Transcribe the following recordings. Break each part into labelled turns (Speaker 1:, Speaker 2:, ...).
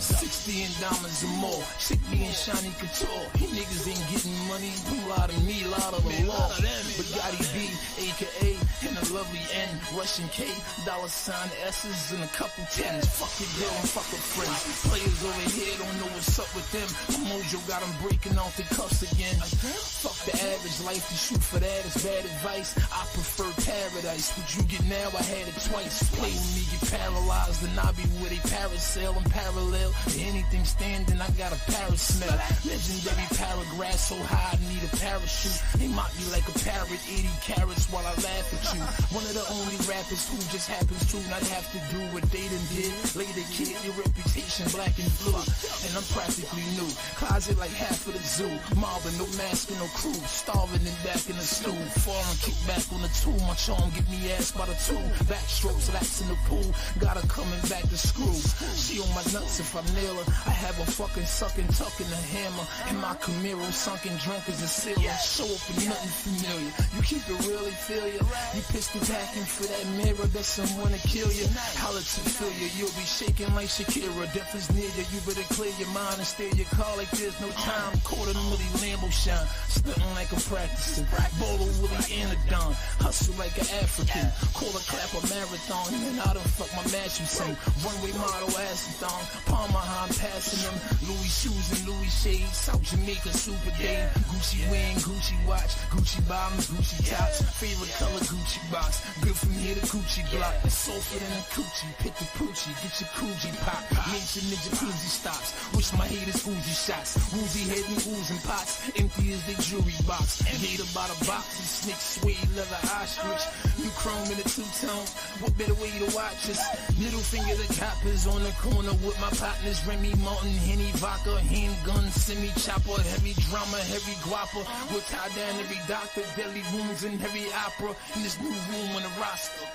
Speaker 1: 60 in diamonds or more. Chick me in shiny couture. You niggas ain't getting money. You lie to me, lie to the law. But Gotti B, aka, and a lovely N, Russian K, dollar sign S's and a couple tens. Fuck your girl and fuck her friends. Players over here don't know what's up with them. My mojo got them breaking off the cuffs again. Fuck the average life, to shoot for that is bad advice. I prefer paradise. What you get now, I had it twice. Play with me, get paralyzed, and I be with a parasail. I'm parallel to anything standing, I got a parasmell. Legendary paragraph so high I need a parachute. They mock me like a parrot, 80 carats while I laugh at you. One of the only rappers who just happens to not have to do what they done did. Later kid, your reputation black and blue, and I'm practically new. Closet like half of the zoo. Marvin, no mask and no crew. Starving and back in the stool. Foreign kick back on the tool. My charm give me ass by the tool. Backstrokes, laps in the pool. Got her coming back to screw. She on my nuts if I nail her. I have a fucking sucking, tucking a hammer. And my Camaro sunken drunk as a sailor. Show up with nothing familiar. You keep it really feel ya. You pistol packing for that mirror. That's someone to kill you. Holla to feel ya. You'll be shaking like Shakira. Death is near ya. You better clear your mind and steer your car like there's no time. Quarter the milli Lambo shine. Stunting like I'm practicing. Bolo Willie and a Don. Hustle like an African. Call a clap a marathon. And I done fuck my match you sing. Runway model acetone. Palm behind passing them. Louis shoes and Louis shades. South Jamaica super day. Gucci wing, Gucci watch. Gucci bottoms, Gucci tops. Favorite color Gucci box. Good from here to Gucci block. It's sulfur in the coochie. Pit the poochie. Get your Coogee pop. Mansion in jacuzzi stops. Wish my haters Uzi shots. Woozy head and oozing pots. Empty as the jewelry box. Gator by the box. And snake suede leather ostrich. New chrome in a two-tone. What better way to watch us? Middle finger the coppers on the corner with my partners. Remy Martin, Henny, vodka, handgun, semi-chopper. Heavy drama, heavy guapa. We'll tie down every doctor. Deadly wounds in heavy opera. In this new room on the roster.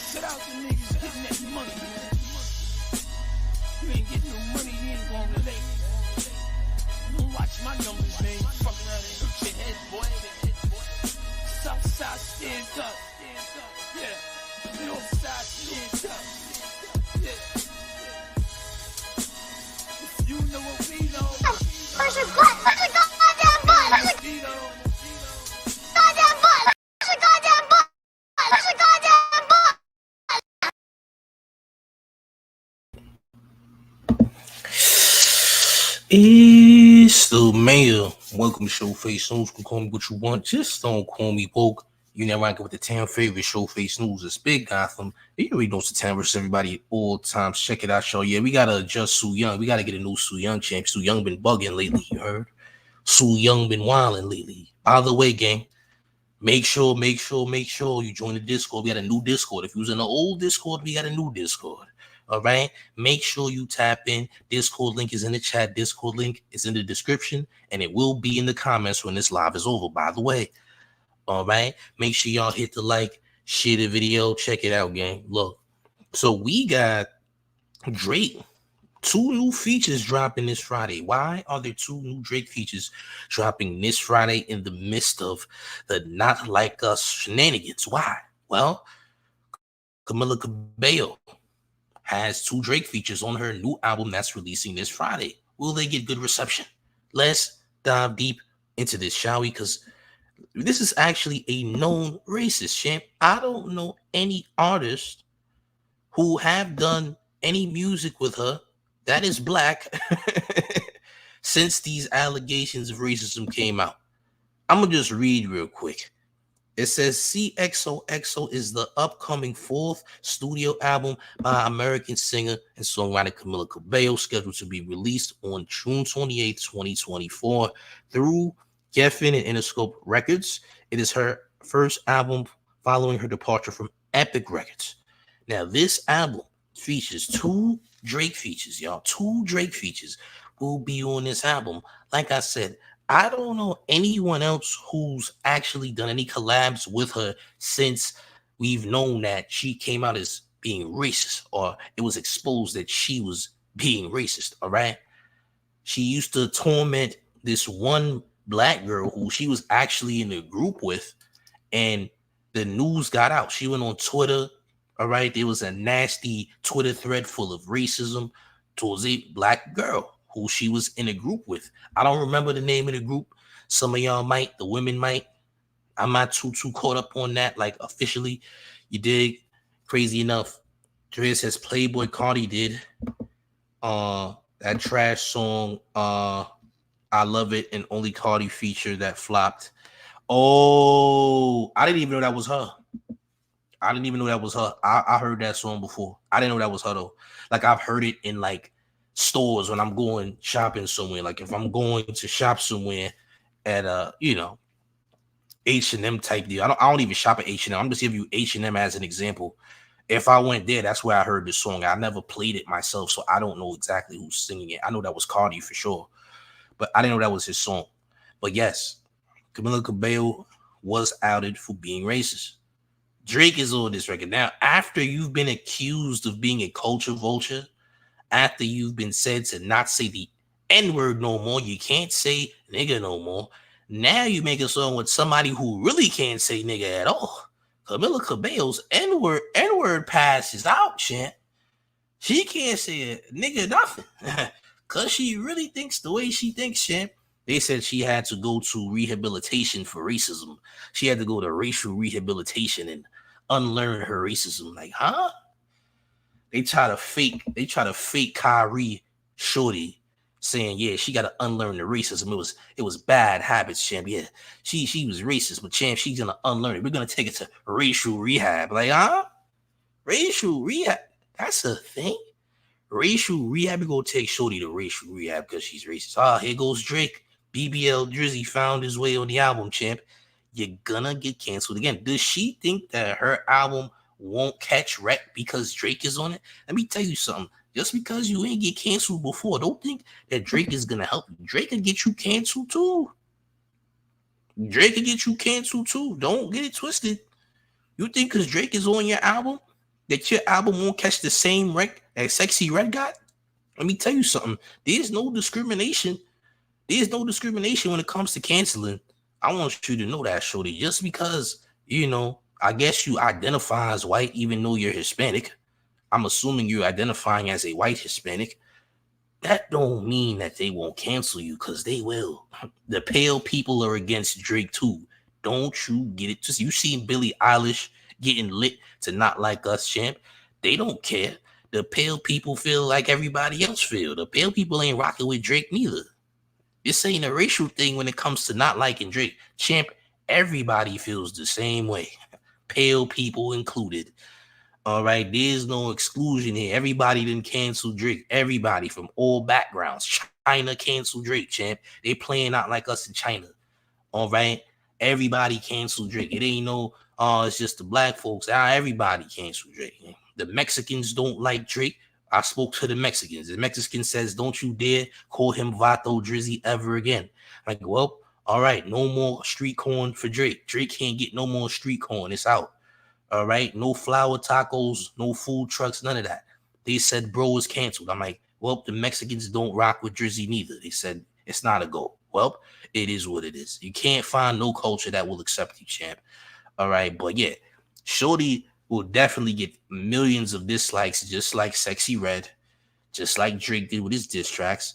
Speaker 1: Shout out to niggas getting that money, man. You ain't getting no money, you ain't gonna relate. Don't watch my numbers, man. Fuck around and hurt your head, boy. Southside stand up. Yeah. Northside stand up. Yeah. If you know what we know.
Speaker 2: Push your butt. Push your goddamn butt. Push your goddamn butt. Push your goddamn butt. Push your goddamn butt.
Speaker 3: It's the mayor. Welcome to Showface News. You can call me what you want. Just don't call me woke. You never rank with the 10 favorite Showface News. It's Big Gotham. You already know it's the 10 versus everybody at all times. Check it out, show. Yeah, we gotta adjust Sue Young. We gotta get a new Sue Young champ. Sue Young been bugging lately, you heard? Sue Young been wilding lately. By the way, gang, make sure you join the Discord. We got a new Discord. If you was in the old Discord, we got a new Discord. All right, make sure you tap in. Discord link is in the chat. Discord link is in the description, and it will be in the comments when this live is over, by the way. All right, make sure y'all hit the like, share the video, check it out, gang. Look, so we got Drake. 2 new features dropping this Friday. Why are there 2 new Drake features dropping this Friday in the midst of the Not Like Us shenanigans? Why? Well, Camila Cabello has 2 Drake features on her new album that's releasing this Friday. Will they get good reception? Let's dive deep into this, shall we? Because this is actually a known racist, champ. I don't know any artist who have done any music with her that is black since these allegations of racism came out. I'm going to just read real quick. It says CXOXO is the upcoming 4th studio album by American singer and songwriter Camila Cabello, scheduled to be released on June 28, 2024 through Geffen and Interscope Records. It is her first album following her departure from Epic Records. Now, this album features 2 Drake features, y'all. 2 Drake features will be on this album. Like I said, I don't know anyone else who's actually done any collabs with her since we've known that she came out as being racist, or it was exposed that she was being racist, all right? She used to torment this one black girl who she was actually in a group with, and the news got out. She went on Twitter. All right, there was a nasty Twitter thread full of racism towards a black girl who she was in a group with. I don't remember the name of the group. Some of y'all might, the women might. I'm not too caught up on that, like officially. You dig? Crazy enough. Dre says Playboy Cardi did that trash song, I Love It, and only Cardi feature that flopped. Oh, I didn't even know that was her. I heard that song before. I didn't know that was her though. Like I've heard it in like stores when I'm going shopping somewhere. Like if I'm going to shop somewhere at H&M type deal. I don't even shop at H&M. I'm just giving you H&M as an example. If I went there, that's where I heard the song. I never played it myself, so I don't know exactly who's singing it. I know that was Cardi for sure, but I didn't know that was his song. But yes, Camila Cabello was outed for being racist. Drake is on this record. Now, after you've been accused of being a culture vulture, after you've been said to not say the N-word no more, you can't say nigga no more. Now you make a song with somebody who really can't say nigga at all. Camila Cabello's N-word pass is out, champ. She can't say a nigga nothing. Because she really thinks the way she thinks, champ. They said she had to go to rehabilitation for racism. She had to go to racial rehabilitation and unlearn her racism. Like, huh? They try to fake Kyrie Shorty saying, yeah, she got to unlearn the racism. It was bad habits, champ. Yeah, she was racist, but champ, she's gonna unlearn it. We're gonna take it to racial rehab. Like, huh? Racial rehab? That's a thing. Racial rehab? We're gonna take Shorty to racial rehab because she's racist. Here goes Drake. BBL Drizzy found his way on the album, champ. You're gonna get canceled again. Does she think that her album won't catch wreck because Drake is on it? Let me tell you something. Just because you ain't get canceled before, don't think that Drake is gonna help you. Drake can get you canceled too. Don't get it twisted. You think because Drake is on your album that your album won't catch the same wreck that Sexy Red got? Let me tell you something. There's no discrimination. When it comes to canceling. I want you to know that, Shorty. Just because, I guess you identify as white even though you're Hispanic. I'm assuming you're identifying as a white Hispanic. That don't mean that they won't cancel you, because they will. The pale people are against Drake too. Don't you get it? Just you seen Billie Eilish getting lit to Not Like Us, champ. They don't care. The pale people feel like everybody else feel. The pale people ain't rocking with Drake neither. This ain't a racial thing when it comes to not liking Drake. Champ, everybody feels the same way. Pale people included. All right, there's no exclusion here. Everybody didn't cancel Drake. Everybody from all backgrounds. China canceled Drake, champ. They playing Not Like Us in China. All right, everybody canceled Drake. It ain't no, it's just the black folks. Everybody canceled Drake. The Mexicans don't like Drake. I spoke to the Mexicans. The Mexican says, don't you dare call him Vato Drizzy ever again. Like, well, all right, no more street corn for Drake. Drake can't get no more street corn. It's out. All right, no flour tacos, no food trucks, none of that. They said bro is canceled. I'm like, well, the Mexicans don't rock with Drizzy neither. They said it's not a go. Well, it is what it is. You can't find no culture that will accept you, champ. All right, but yeah, Shorty will definitely get millions of dislikes, just like Sexy Red, just like Drake did with his diss tracks.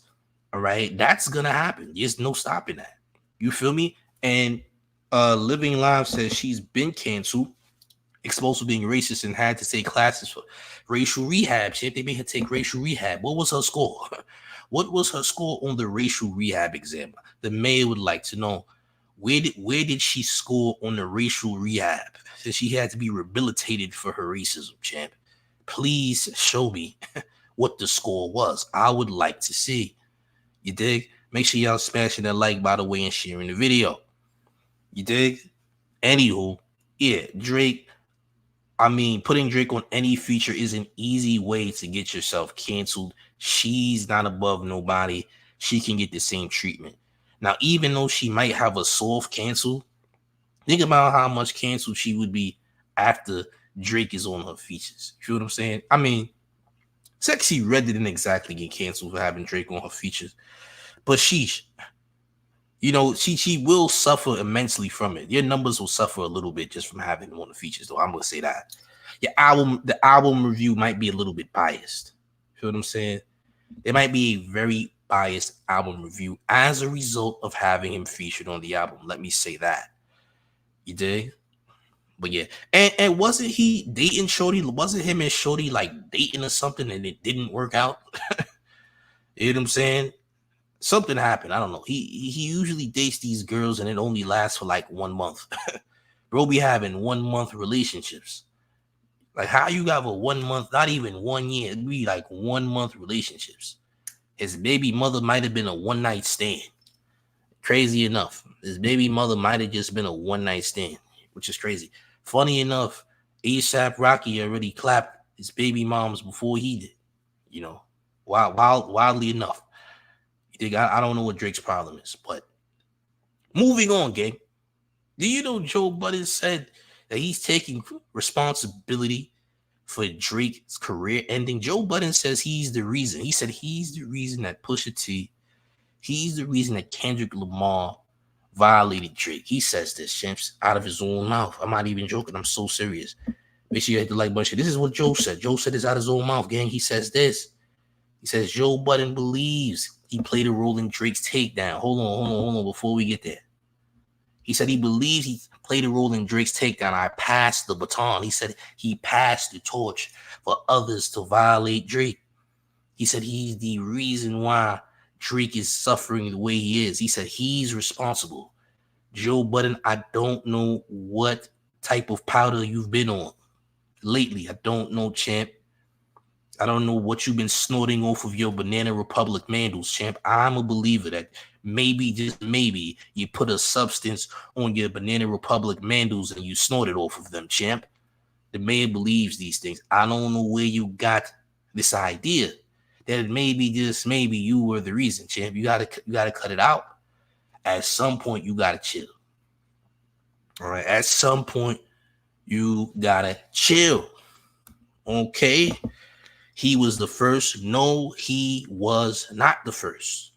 Speaker 3: All right, that's gonna happen. There's no stopping that. You feel me? And Living Live says she's been canceled, exposed for being racist, and had to take classes for racial rehab. Shit, they made her take racial rehab. What was her score? What was her score on the racial rehab exam? The mayor would like to know. Where did she score on the racial rehab? Since she had to be rehabilitated for her racism, champ. Please show me what the score was. I would like to see. You dig? Make sure y'all smashing that like, by the way, and sharing the video. You dig? Anywho, yeah, Drake. I mean, putting Drake on any feature is an easy way to get yourself canceled. She's not above nobody. She can get the same treatment. Now, even though she might have a soft cancel, think about how much canceled she would be after Drake is on her features. You feel what I'm saying? I mean, Sexy Red didn't exactly get canceled for having Drake on her features. But sheesh, she will suffer immensely from it. Your numbers will suffer a little bit just from having one of the features, though. I'm gonna say that. The album review might be a little bit biased. Feel what I'm saying? There might be a very biased album review as a result of having him featured on the album. Let me say that. You dig? But yeah, and wasn't he dating Shorty? Wasn't him and Shorty like dating or something, and it didn't work out? You know what I'm saying? Something happened. I don't know. He usually dates these girls, and it only lasts for like 1 month. Bro, be having 1 month relationships. Like, how you have a 1 month, not even 1 year, it'd be like 1 month relationships. His baby mother might have been a one night stand. Crazy enough, his baby mother might have just been a one night stand, which is crazy. Funny enough, ASAP Rocky already clapped his baby moms before he did. You know, wildly enough. You think I don't know what Drake's problem is, but moving on, gang. Do you know Joe Budden said that he's taking responsibility for Drake's career ending? Joe Budden says he's the reason. He said he's the reason that Pusha T, he's the reason that Kendrick Lamar violated Drake. He says this, champs, out of his own mouth. I'm not even joking. I'm so serious. Make sure you hit the like button. This is what Joe said. Joe said this out of his own mouth, gang. He says this. He says Joe Budden believes he played a role in Drake's takedown. Hold on, before we get there. He said he believes he played a role in Drake's takedown. I passed the baton. He said he passed the torch for others to violate Drake. He said he's the reason why Drake is suffering the way he is. He said he's responsible. Joe Budden, I don't know what type of powder you've been on lately. I don't know, champ. I don't know what you've been snorting off of your Banana Republic Mandels, champ. I'm a believer that maybe, just maybe, you put a substance on your Banana Republic Mandels and you snorted off of them, champ. The man believes these things. I don't know where you got this idea that maybe, just maybe, you were the reason, champ. You gotta cut it out. At some point, you gotta chill. All right. At some point, you gotta chill. Okay. He was the first. No, he was not the first.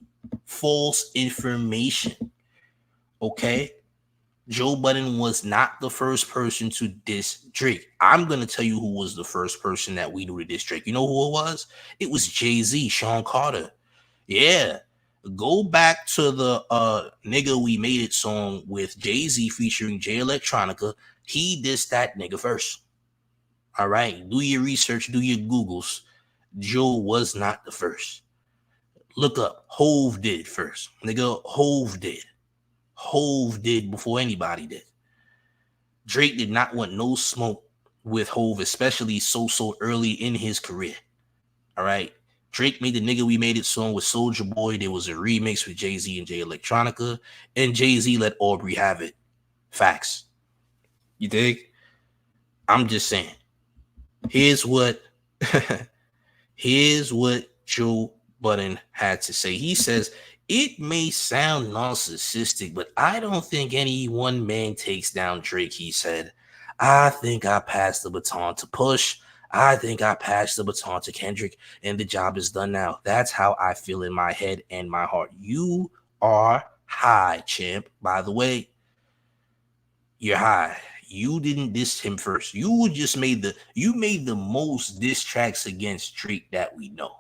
Speaker 3: False information. Okay. Joe Budden was not the first person to diss Drake. I'm going to tell you who was the first person that we knew to diss Drake. You know who it was? It was Jay-Z, Sean Carter. Yeah. Go back to the Nigga We Made It song with Jay-Z featuring Jay Electronica. He dissed that nigga first. All right. Do your research. Do your Googles. Joe was not the first. Look up. Hove did first. Nigga, Hove did. Hove did before anybody did. Drake did not want no smoke with Hove, especially so early in his career. All right. Drake made the Nigga We Made It song with Soulja Boy. There was a remix with Jay-Z and Jay Electronica, and Jay-Z let Aubrey have it. Facts. You dig? I'm just saying. Here's what Joe Budden had to say. He says, it may sound narcissistic, but I don't think any one man takes down Drake, he said. I think I passed the baton to Push. I think I passed the baton to Kendrick, and the job is done now. That's how I feel in my head and my heart. You are high, champ. By the way, you're high. You didn't diss him first. You just made the most diss tracks against Drake that we know.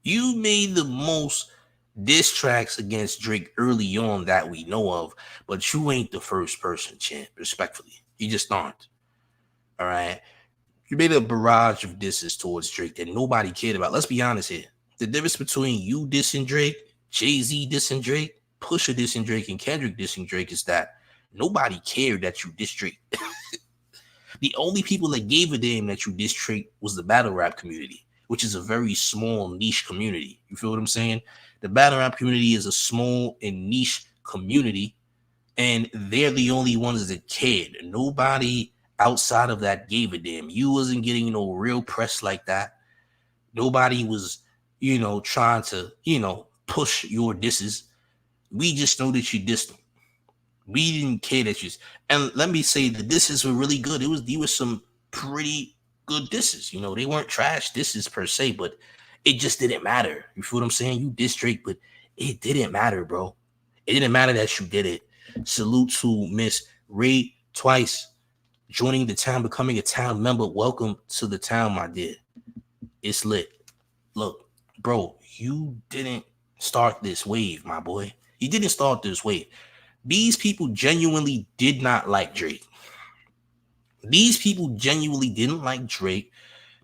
Speaker 3: You made the most diss tracks against Drake early on that we know of, but you ain't the first person, champ. Respectfully, you just aren't. All right. You made a barrage of disses towards Drake that nobody cared about. Let's be honest here. The difference between you dissing Drake, Jay-Z dissing Drake, Pusha dissing Drake, and Kendrick dissing Drake is that nobody cared that you dissed Drake. The only people that gave a damn that you dissed Drake was the battle rap community, which is a very small niche community. You feel what I'm saying? The battle rap community is a small and niche community, and they're the only ones that cared. Nobody outside of that gave a damn. You wasn't getting no real press like that. Nobody was, trying to, push your disses. We just know that you dissed them. We didn't care that you. And let me say the disses were really good. There was some pretty good disses. They weren't trash disses per se, but it just didn't matter. You feel what I'm saying? You dissed Drake, but it didn't matter, bro. It didn't matter that you did it. Salute to Miss Ray Twice joining the town, becoming a town member. Welcome to the town, my dear. It's lit. Look, bro, you didn't start this wave, my boy. You didn't start this wave. These people genuinely did not like Drake. These people genuinely didn't like Drake.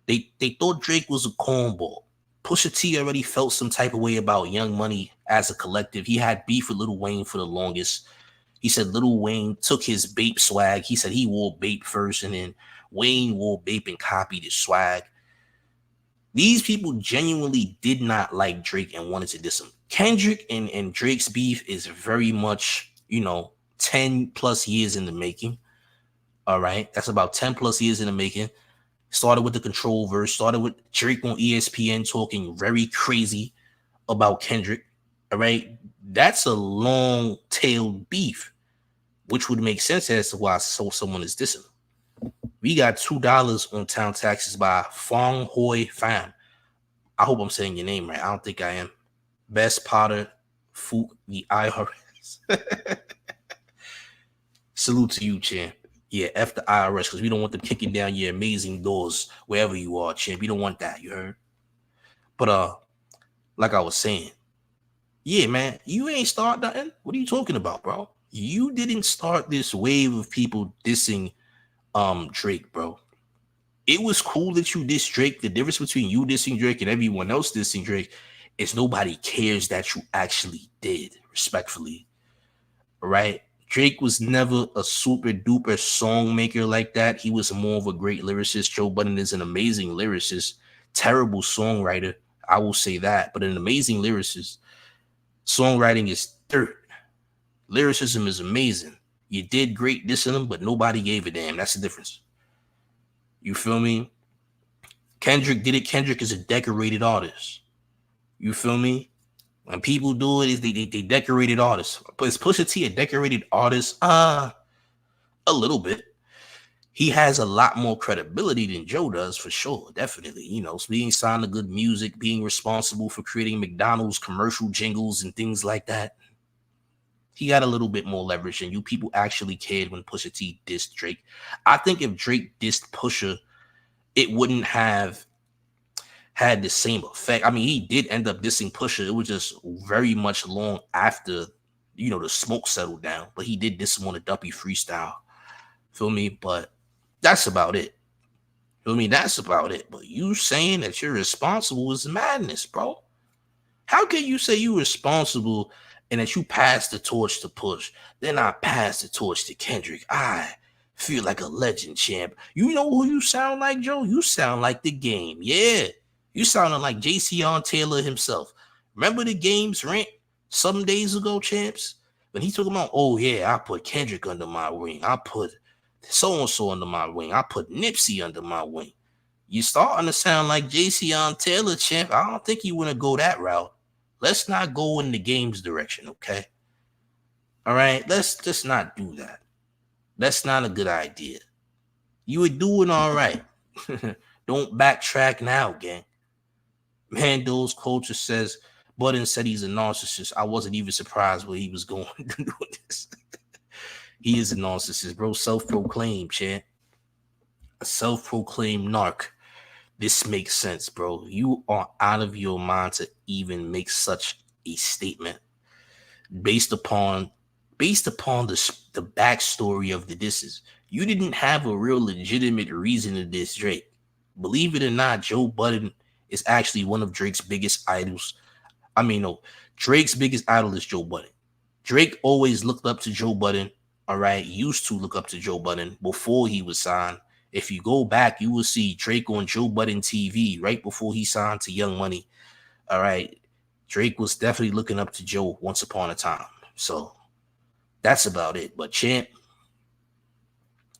Speaker 3: They thought Drake was a cornball. Pusha T already felt some type of way about Young Money as a collective. He had beef with Lil Wayne for the longest. He said Lil Wayne took his Bape swag. He said he wore Bape first, and then Wayne wore Bape and copied his swag. These people genuinely did not like Drake and wanted to diss him. Kendrick and Drake's beef is very much, 10 plus years in the making. All right. That's about 10 plus years in the making. Started with the Control verse, started with Drake on ESPN talking very crazy about Kendrick. All right. That's a long-tailed beef, which would make sense as to why someone is dissing. We got $2 on town taxes by Fong Hoi Pham. I hope I'm saying your name right. I don't think I am. Best Potter, Fook, the IRS. Salute to you, champ. Yeah, F the IRS, because we don't want them kicking down your amazing doors wherever you are, champ. We don't want that, you heard? But like I was saying, yeah, man, you ain't start nothing. What are you talking about, bro? You didn't start this wave of people dissing Drake, bro. It was cool that you dissed Drake. The difference between you dissing Drake and everyone else dissing Drake is nobody cares that you actually did, respectfully. Right? Drake was never a super duper song maker like that. He was more of a great lyricist. Joe Budden is an amazing lyricist, terrible songwriter. I will say that, but an amazing lyricist. Songwriting is third. Lyricism is amazing. You did great dissing him, but nobody gave a damn. That's the difference. You feel me? Kendrick did it. Kendrick is a decorated artist. You feel me? When people do it, they decorated artists. But is Pusha T a decorated artist? A little bit. He has a lot more credibility than Joe does, for sure. Definitely. Being signed to good music, being responsible for creating McDonald's commercial jingles and things like that. He got a little bit more leverage, and you people actually cared when Pusha T dissed Drake. I think if Drake dissed Pusha, it wouldn't have had the same effect. I mean, he did end up dissing Pusha. It was just very much long after, the smoke settled down. But he did diss him on a Duppy freestyle. Feel me? But that's about it. Feel me? That's about it. But you saying that you're responsible is madness, bro. How can you say you're responsible and that you pass the torch to Push, then I pass the torch to Kendrick? I feel like a legend, champ. You know who you sound like, Joe? You sound like the Game. Yeah, you sounding like J.C. Taylor himself. Remember the Game's rant some days ago, champs? When he talking about, oh yeah, I put Kendrick under my wing. I put so-and-so under my wing. I put Nipsey under my wing. You starting to sound like J.C. Taylor, champ. I don't think you want to go that route. Let's not go in the Game's direction, okay? All right, let's just not do that. That's not a good idea. You were doing all right. Don't backtrack now, gang. Mando's Culture says, Budden said he's a narcissist. I wasn't even surprised where he was going to do this. He is a narcissist, bro. Self-proclaimed, champ. A self-proclaimed narc. This makes sense, bro. You are out of your mind to even make such a statement based upon the backstory of the disses. You didn't have a real legitimate reason to diss Drake. Believe it or not, Joe Budden is actually one of Drake's biggest idols. I mean, no, Drake's biggest idol is Joe Budden. Drake always looked up to Joe Budden, all right? Used to look up to Joe Budden before he was signed. If you go back, you will see Drake on Joe Budden TV right before he signed to Young Money. All right. Drake was definitely looking up to Joe once upon a time. So that's about it. But champ,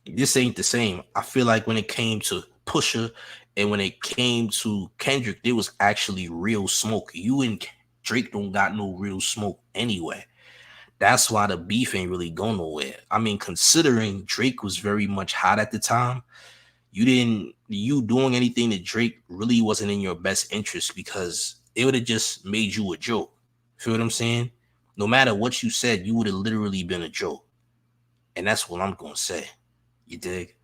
Speaker 3: this ain't the same. I feel like when it came to Pusha and when it came to Kendrick, there was actually real smoke. You and Drake don't got no real smoke anyway. That's why the beef ain't really going nowhere. I mean, considering Drake was very much hot at the time, you doing anything to Drake really wasn't in your best interest because it would have just made you a joke. Feel what I'm saying? No matter what you said, you would have literally been a joke. And that's what I'm going to say. You dig?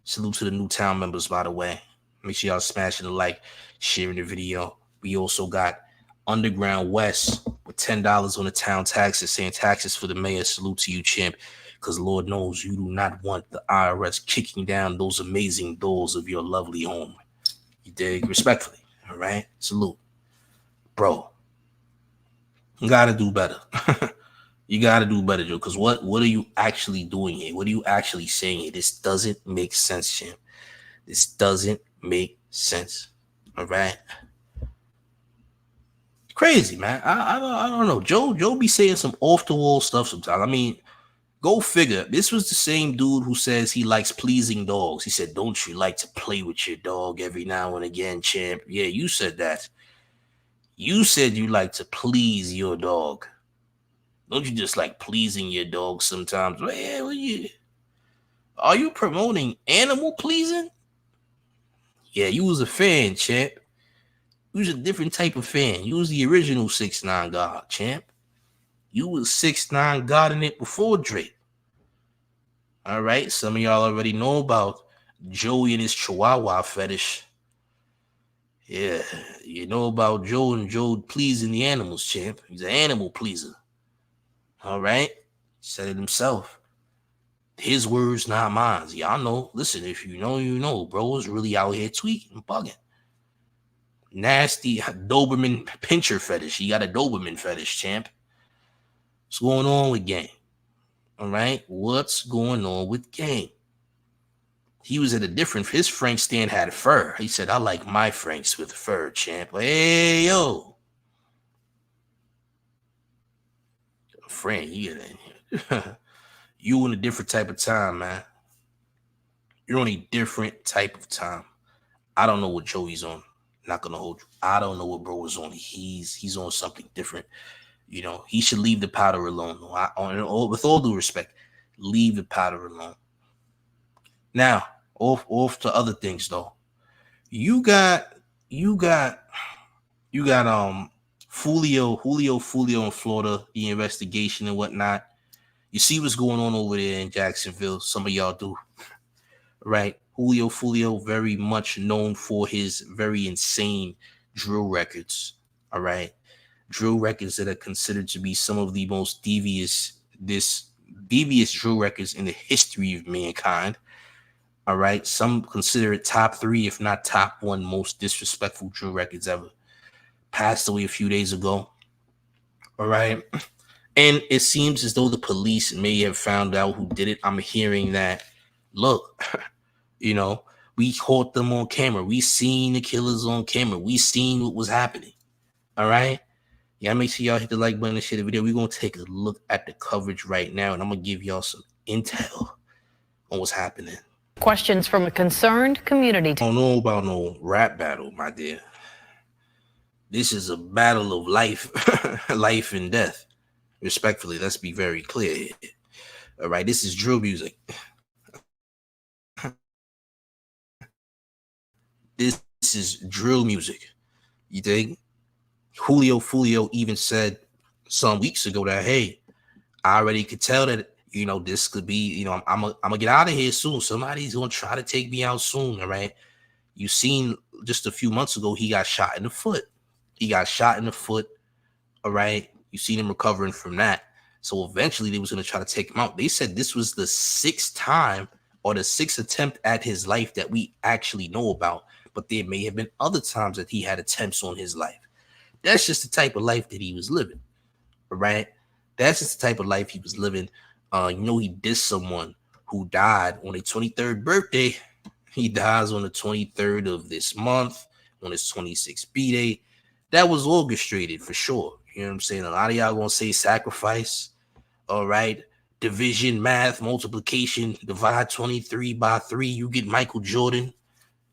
Speaker 3: Salute to the new town members, by the way. Make sure y'all smashing the like, sharing the video. We also got Underground West with $10 on the town taxes, saying taxes for the mayor. Salute to you, champ. Because Lord knows you do not want the IRS kicking down those amazing doors of your lovely home. You dig? Respectfully. All right? Salute. Bro. You got to do better. You got to do better, Joe. Because what are you actually doing here? What are you actually saying here? This doesn't make sense, champ. This doesn't make sense. All right? Crazy, man. I don't know. Joe be saying some off-the-wall stuff sometimes. I mean, go figure. This was the same dude who says he likes pleasing dogs. He said, don't you like to play with your dog every now and again, champ? Yeah, you said that. You said you like to please your dog. Don't you just like pleasing your dog sometimes? Man, are you promoting animal pleasing? Yeah, you was a fan, champ. You was a different type of fan. You was the original 6ix9ine God, champ. You was 6ix9ine God in it before Drake. All right, some of y'all already know about Joey and his Chihuahua fetish. Yeah, you know about Joe and Joe pleasing the animals, champ. He's an animal pleaser. All right, he said it himself. His words, not mine. Y'all know. Listen, if you know, you know. Bro is really out here tweaking, bugging. Nasty Doberman pincher fetish. He got a Doberman fetish, champ. What's going on with Gang? All right, what's going on with Gang? He was at a different. His Frank stand had fur. He said, "I like my Franks with fur, champ." Hey yo. Friend, you in a different type of time, man. You're on a different type of time. I don't know what Joey's on. Not gonna hold you. I don't know what bro is on. He's on something different. You know, he should leave the powder alone. With all due respect, leave the powder alone. Now, off to other things though. You got Foolio in Florida, the investigation and whatnot. You see what's going on over there in Jacksonville. Some of y'all do, right? Foolio, very much known for his very insane drill records. All right, drill records that are considered to be some of the most devious drill records in the history of mankind. All right, some consider it top 3, if not top 1, most disrespectful drill records ever. Passed away a few days ago. All right. And it seems as though the police may have found out who did it. I'm hearing that, look, you know, we caught them on camera. We seen the killers on camera. We seen what was happening. All right. Yeah, make sure y'all hit the like button and share the video. We're going to take a look at the coverage right now, and I'm going to give y'all some intel on what's happening.
Speaker 4: Questions from a concerned community.
Speaker 3: I don't know about no rap battle, my dear. This is a battle of life, life and death. Respectfully, let's be very clear here. All right, this is drill music. This is drill music. You dig? Foolio even said some weeks ago that, hey, I already could tell that, you know, this could be, you know, I'm gonna get out of here soon. Somebody's gonna try to take me out soon. All right. You seen just a few months ago, he got shot in the foot. All right. You seen him recovering from that. So eventually they was going to try to take him out. They said this was the 6th time or the 6th attempt at his life that we actually know about. But there may have been other times that he had attempts on his life. That's just the type of life that he was living. All right. That's just the type of life he was living. You know, he dissed someone who died on his 23rd birthday. He dies on the 23rd of this month on his 26th B-Day. That was orchestrated for sure. You know what I'm saying? A lot of y'all gonna say sacrifice. All right. Division, math, multiplication, divide 23 by 3. You get Michael Jordan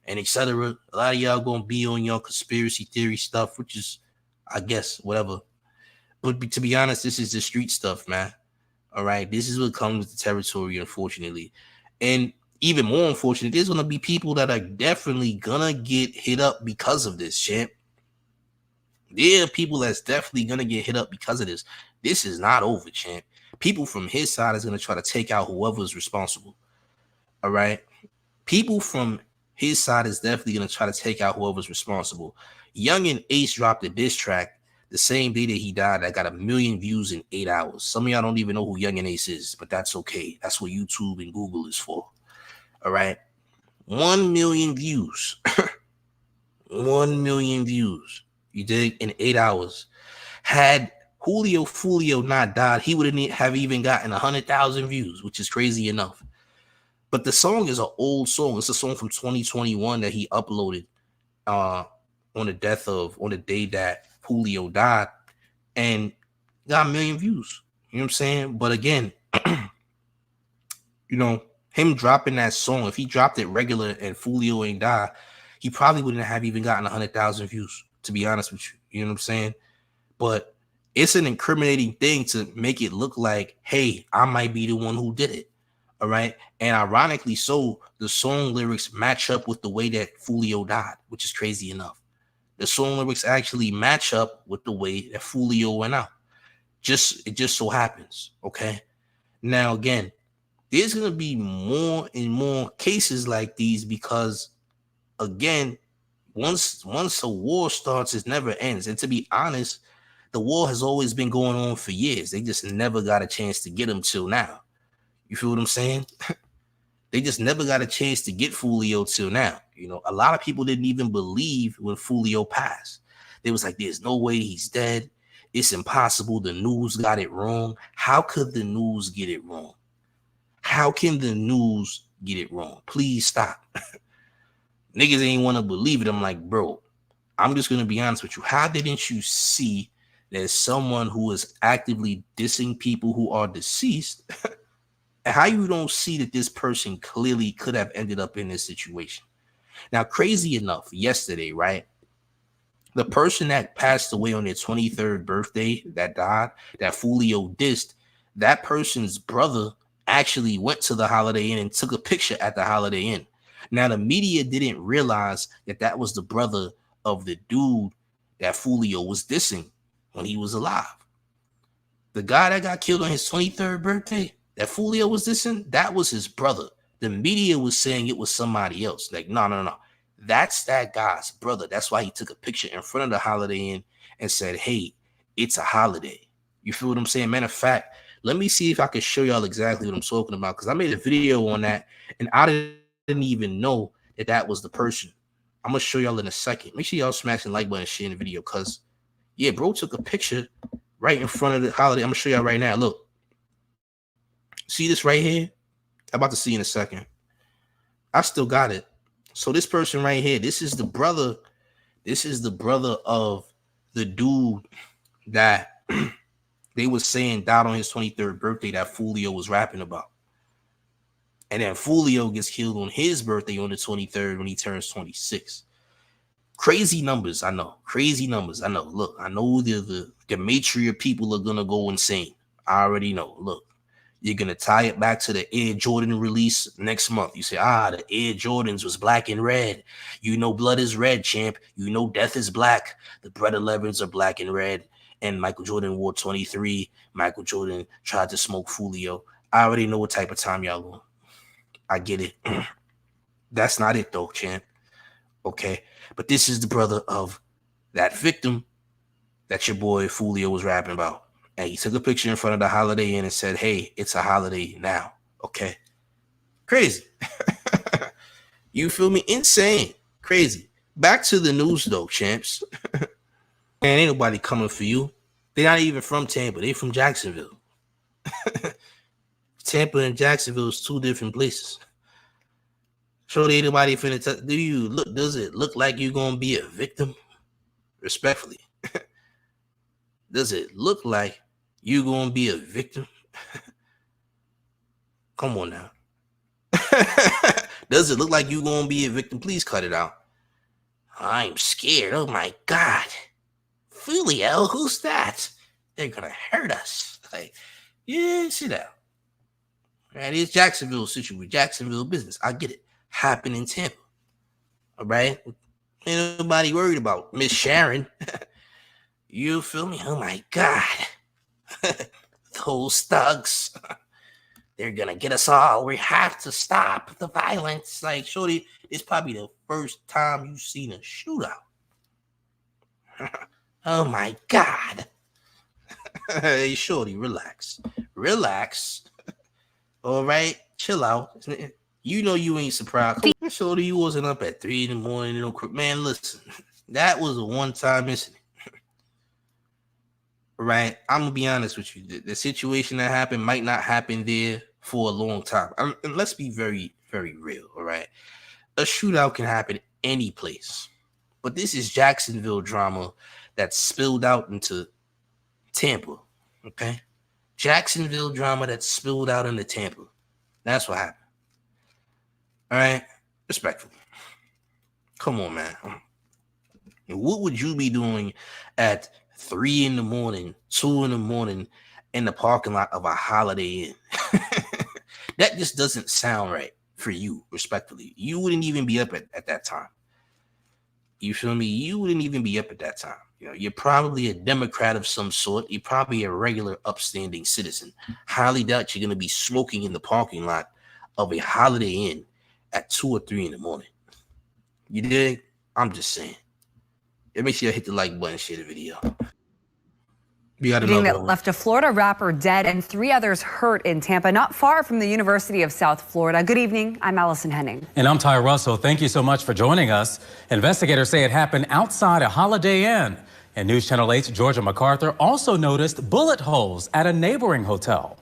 Speaker 3: and etc. A lot of y'all gonna be on your conspiracy theory stuff, which is, I guess, whatever. But to be honest, this is the street stuff, man. All right. This is what comes with the territory, unfortunately. And even more unfortunate, there's gonna be people that are definitely gonna get hit up because of this, champ. There are people that's definitely gonna get hit up because of this. This is not over, champ. People from his side is gonna try to take out whoever is responsible. All right. People from his side is definitely gonna try to take out whoever's responsible. Young and Ace dropped a diss track the same day that he died that got 1 million views in 8 hours. Some of y'all don't even know who Young and Ace is, but that's okay. That's what YouTube and Google is for. All right. 1 million views. 1 million views. You dig? In 8 hours. Had Foolio not died, he wouldn't have even gotten 100,000 views, which is crazy enough. But the song is an old song. It's a song from 2021 that he uploaded on the day that Foolio died, and got 1 million views. You know what I'm saying? But again, him dropping that song, if he dropped it regular and Foolio ain't died, he probably wouldn't have even gotten 100,000 views, to be honest with you. You know what I'm saying? But it's an incriminating thing to make it look like, hey, I might be the one who did it. All right. And ironically so, the song lyrics match up with the way that Foolio died, which is crazy enough. The song lyrics actually match up with the way that Foolio went out. It just so happens. Okay. Now, again, there's going to be more and more cases like these because, again, once a war starts, it never ends. And to be honest, the war has always been going on for years. They just never got a chance to get him till now. You feel what I'm saying? They just never got a chance to get Foolio till now. A lot of people didn't even believe when Foolio passed. They was like, there's no way he's dead. It's impossible. The news got it wrong. How could the news get it wrong? How can the news get it wrong? Please stop. Niggas ain't want to believe it. I'm like, bro, I'm just going to be honest with you. How didn't you see that someone who is actively dissing people who are deceased, how you don't see that this person clearly could have ended up in this situation? Now, crazy enough, yesterday, right? The person that passed away on their 23rd birthday that died, that Foolio dissed, that person's brother actually went to the Holiday Inn and took a picture at the Holiday Inn. Now, the media didn't realize that that was the brother of the dude that Foolio was dissing when he was alive. The guy that got killed on his 23rd birthday that Foolio was dissing, that was his brother. The media was saying it was somebody else. Like, no. That's that guy's brother. That's why he took a picture in front of the Holiday Inn and said, hey, it's a holiday. You feel what I'm saying? Matter of fact, let me see if I can show y'all exactly what I'm talking about, because I made a video on that and I didn't even know that that was the person. I'm going to show y'all in a second. Make sure y'all smash the like button and share in the video, because, yeah, bro took a picture right in front of the Holiday. I'm going to show y'all right now. Look. See this right here? I'm about to see in a second. I still got it. So this person right here, this is the brother. This is the brother of the dude that they was saying died on his 23rd birthday that Foolio was rapping about. And then Foolio gets killed on his birthday on the 23rd when he turns 26. Crazy numbers, I know. Crazy numbers, I know. Look, I know the Gematria people are going to go insane. I already know. Look. You're going to tie it back to the Air Jordan release next month. You say, the Air Jordans was black and red. You know blood is red, champ. You know death is black. The Bread 11s are black and red. And Michael Jordan wore 23. Michael Jordan tried to smoke Foolio. I already know what type of time y'all on. I get it. That's not it, though, champ. Okay? But this is the brother of that victim that your boy Foolio was rapping about. And he took a picture in front of the Holiday Inn and said, hey, it's a holiday now. Okay. Crazy. You feel me? Insane. Crazy. Back to the news, though, champs. Man, ain't nobody coming for you. They're not even from Tampa. They from Jacksonville. Tampa and Jacksonville is two different places. So ain't nobody finna tell. Does it look like you're going to be a victim? Respectfully. Does it look like you gonna be a victim? Come on now. Does it look like you gonna be a victim? Please cut it out. I'm scared. Oh my God. Foolio, who's that? They're gonna hurt us. Like, yeah, sit down. Right, it's Jacksonville situation, Jacksonville business. I get it. Happened in Tampa. All right. Ain't nobody worried about Miss Sharon. You feel me? Oh my God. Those thugs. They're gonna get us all. We have to stop the violence. Like, shorty, it's probably the first time you've seen a shootout. Oh my God. Hey, shorty, relax. Relax. All right, chill out. You know you ain't surprised. Shorty, you wasn't up at 3 in the morning. Man, listen, that was a one-time incident. Right? I'm gonna be honest with you. The situation that happened might not happen there for a long time. And let's be very, very real. All right, a shootout can happen any place, but this is Jacksonville drama that spilled out into Tampa. Okay, Jacksonville drama that spilled out into Tampa. That's what happened. All right, respectfully. Come on, man. What would you be doing at 3 in the morning, 2 in the morning in the parking lot of a Holiday Inn? That just doesn't sound right for you, respectfully. You wouldn't even be up at that time. You feel me? You wouldn't even be up at that time. You know, you're probably a Democrat of some sort. You're probably a regular upstanding citizen. Highly doubt you're going to be smoking in the parking lot of a Holiday Inn at 2 or 3 in the morning. You dig? I'm just saying. Make sure you hit the like button, share the video. We got another
Speaker 5: that left a Florida rapper dead and 3 others hurt in Tampa, not far from the University of South Florida. Good evening. I'm Allison Henning.
Speaker 6: And I'm Ty Russell. Thank you so much for joining us. Investigators say it happened outside a Holiday Inn. And News Channel 8's Georgia MacArthur also noticed bullet holes at a neighboring hotel.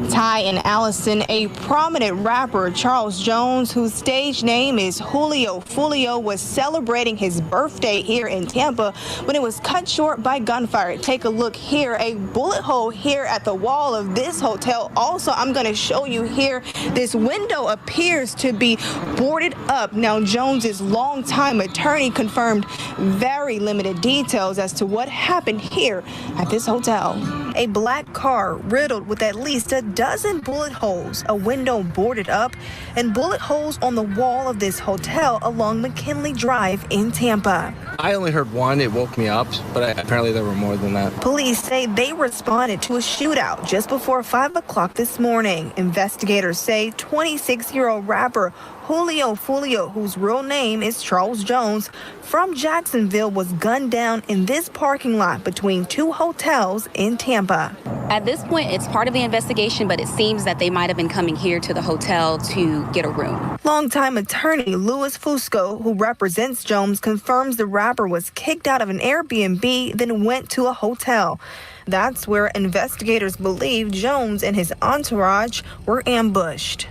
Speaker 7: Ty and Allison, a prominent rapper, Charles Jones, whose stage name is Foolio, was celebrating his birthday here in Tampa when it was cut short by gunfire. Take a look here, a bullet hole here at the wall of this hotel. Also, I'm going to show you here, this window appears to be boarded up. Now, Jones's longtime attorney confirmed very limited details as to what happened here at this hotel. A black car riddled with at least a dozen bullet holes, a window boarded up, and bullet holes on the wall of this hotel along McKinley Drive in Tampa.
Speaker 8: I only heard one. It woke me up, but apparently there were more than that.
Speaker 7: Police say they responded to a shootout just before 5 o'clock this morning. Investigators say 26-year-old rapper Foolio, whose real name is Charles Jones, from Jacksonville, was gunned down in this parking lot between 2 hotels in Tampa.
Speaker 9: At this point, it's part of the investigation, but it seems that they might have been coming here to the hotel to get a room.
Speaker 7: Longtime attorney Louis Fusco, who represents Jones, confirms the rapper was kicked out of an Airbnb, then went to a hotel. That's where investigators believe Jones and his entourage were ambushed.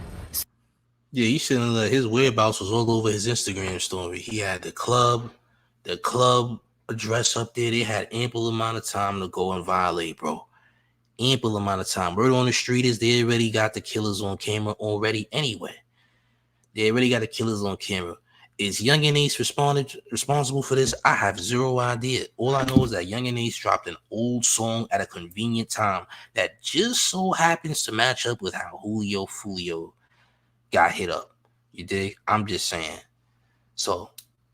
Speaker 3: Yeah, you shouldn't let his whereabouts was all over his Instagram story. He had the club address up there. They had ample amount of time to go and violate, bro. Ample amount of time. Word on the street is they already got the killers on camera already anyway. They already got the killers on camera. Is Young and Ace responsible for this? I have zero idea. All I know is that Young and Ace dropped an old song at a convenient time that just so happens to match up with how Foolio got hit up. You dig? I'm just saying. So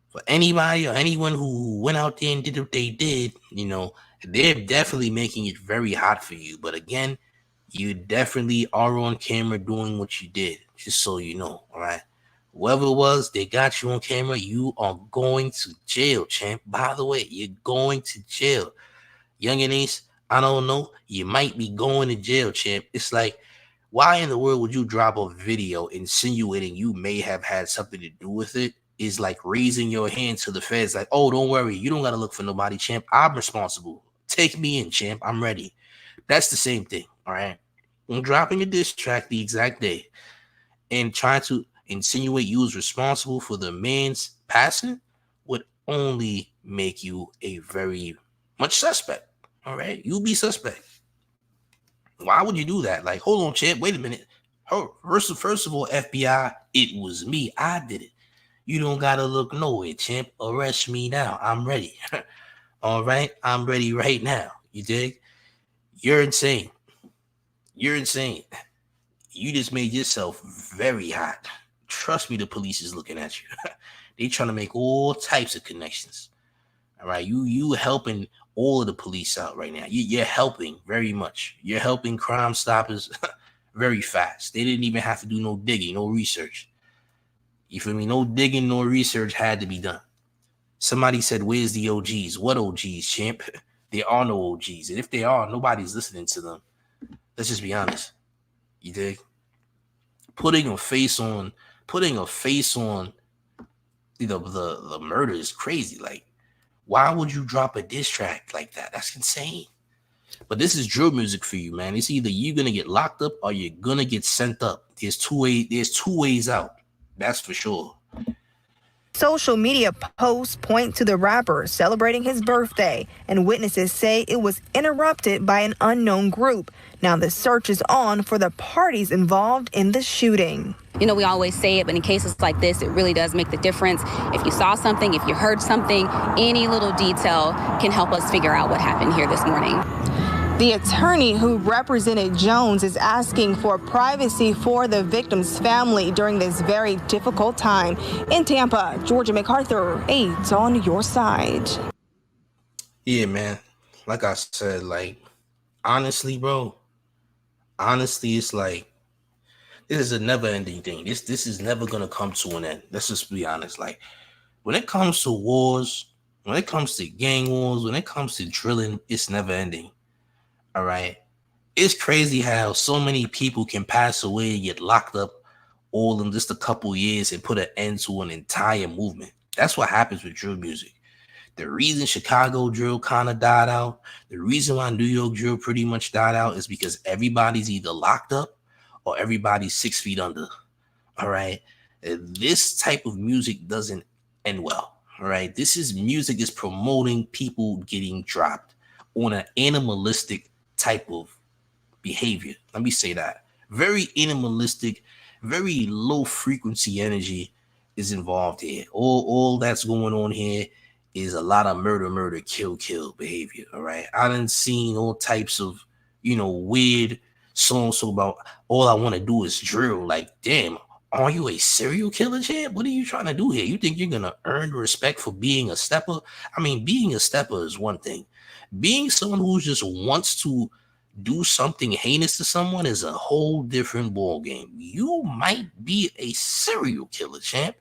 Speaker 3: for anybody or anyone who went out there and did what they did, you know, they're definitely making it very hot for you. But again, you definitely are on camera doing what you did, just so you know. All right, whoever it was, they got you on camera. You are going to jail, champ. By the way, you're going to jail. Young and Ace, I don't know, you might be going to jail, champ. It's like, why in the world would you drop a video insinuating you may have had something to do with it? Is like raising your hand to the feds, like, oh, don't worry, you don't got to look for nobody, champ. I'm responsible. Take me in, champ. I'm ready. That's the same thing, all right? I'm dropping a diss track the exact day and trying to insinuate you was responsible for the man's passing would only make you a very much suspect, all right? You be suspect. Why would you do that? Like, hold on, champ. Wait a minute. First of all, FBI, it was me. I did it. You don't got to look nowhere, champ. Arrest me now. I'm ready. All right? I'm ready right now. You dig? You're insane. You're insane. You just made yourself very hot. Trust me, the police is looking at you. They trying to make all types of connections. All right? You helping all of the police out right now. You're helping very much. You're helping Crime Stoppers very fast. They didn't even have to do no digging, no research. You feel me? No digging, no research had to be done. Somebody said, where's the OGs? What OGs, champ? There are no OGs. And if they are, nobody's listening to them. Let's just be honest. You dig? Putting a face on the murder is crazy. Like, why would you drop a diss track like that? That's insane. But this is drill music for you, man. It's either you're gonna get locked up or you're gonna get sent up. There's two ways out. That's for sure.
Speaker 7: Social media posts point to the rapper celebrating his birthday, and witnesses say it was interrupted by an unknown group. Now the search is on for the parties involved in the shooting.
Speaker 9: You know, we always say it, but in cases like this, it really does make the difference. If you saw something, if you heard something, any little detail can help us figure out what happened here this morning.
Speaker 7: The attorney who represented Jones is asking for privacy for the victim's family during this very difficult time. In Tampa, Georgia MacArthur, 8 on your side.
Speaker 3: Yeah, man. Like I said, like, honestly, bro, it's like, this is a never-ending thing. This is never going to come to an end. Let's just be honest. Like, when it comes to wars, when it comes to gang wars, when it comes to drilling, it's never-ending. All right. It's crazy how so many people can pass away and get locked up all in just a couple years and put an end to an entire movement. That's what happens with drill music. The reason Chicago drill kind of died out, the reason why New York drill pretty much died out is because everybody's either locked up or everybody's 6 feet under. All right. This type of music doesn't end well. All right. This is music is promoting people getting dropped on an animalistic type of behavior. Let me say that. Very animalistic, very low frequency energy is involved here. All that's going on here is a lot of murder, kill behavior. All right. I done seen all types of, weird songs about all I want to do is drill. Like, damn, are you a serial killer, champ? What are you trying to do here? You think you're going to earn respect for being a stepper? I mean, being a stepper is one thing. Being someone who just wants to do something heinous to someone is a whole different ball game. You might be a serial killer, champ.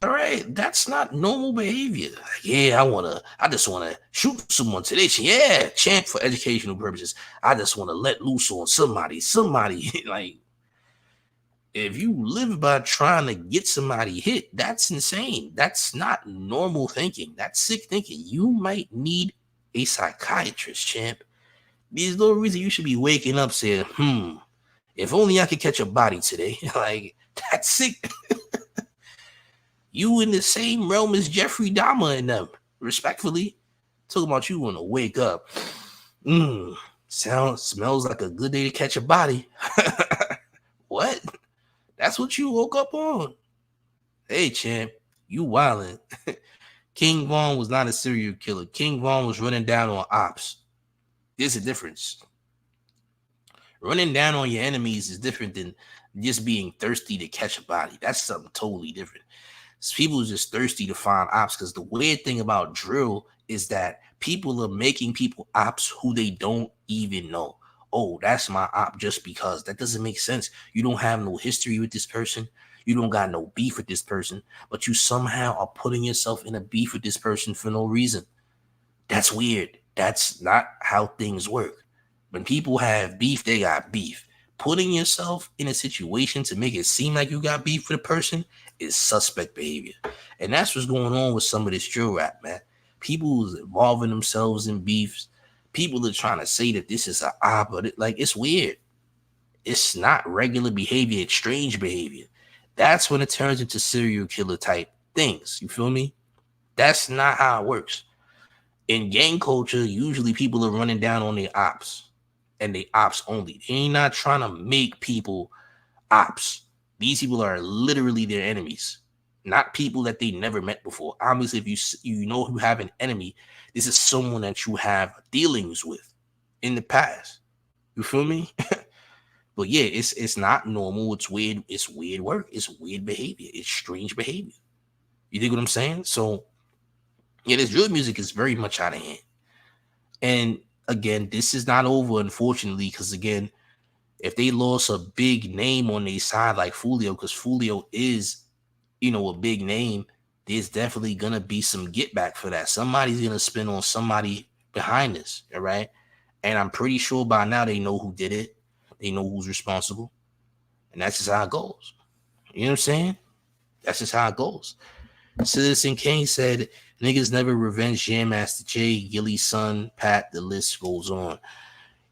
Speaker 3: All right, that's not normal behavior. Yeah, I just wanna shoot someone today. Yeah, champ, for educational purposes. I just want to let loose on somebody. Like, if you live by trying to get somebody hit, that's insane. That's not normal thinking. That's sick thinking. You might need a psychiatrist, champ. There's no reason you should be waking up saying, if only I could catch a body today. Like, that's sick. You in the same realm as Jeffrey Dahmer and them, respectfully. Talking about you want to wake up. Smells like a good day to catch a body. What? That's what you woke up on? Hey, champ, you wildin'. King Von was not a serial killer. King Von was running down on ops. There's a difference. Running down on your enemies is different than just being thirsty to catch a body. That's something totally different. People are just thirsty to find ops, because the weird thing about drill is that people are making people ops who they don't even know. Oh, that's my op just because. That doesn't make sense. You don't have no history with this person. You don't got no beef with this person, but you somehow are putting yourself in a beef with this person for no reason. That's weird. That's not how things work. When people have beef, they got beef. Putting yourself in a situation to make it seem like you got beef with a person is suspect behavior. And that's what's going on with some of this drill rap, man. People is involving themselves in beefs. People are trying to say that this is an op, but it's weird. It's not regular behavior. It's strange behavior. That's when it turns into serial killer type things. You feel me? That's not how it works. In gang culture, usually people are running down on their ops, and they ops only. They ain't not trying to make people ops. These people are literally their enemies, not people that they never met before. Obviously, if you know you have an enemy, this is someone that you have dealings with in the past. You feel me? But yeah, it's not normal. It's weird. It's weird work. It's weird behavior. It's strange behavior. You dig what I'm saying? So yeah, this drill music is very much out of hand. And again, this is not over, unfortunately, because again, if they lost a big name on their side like Foolio, because Foolio is, a big name, there's definitely gonna be some get back for that. Somebody's gonna spin on somebody behind this, all right? And I'm pretty sure by now they know who did it, they know who's responsible, and that's just how it goes. You know what I'm saying? That's just how it goes. Citizen Kane said, "Niggas never revenge Jam Master Jay, Gilly's son, Pat. The list goes on."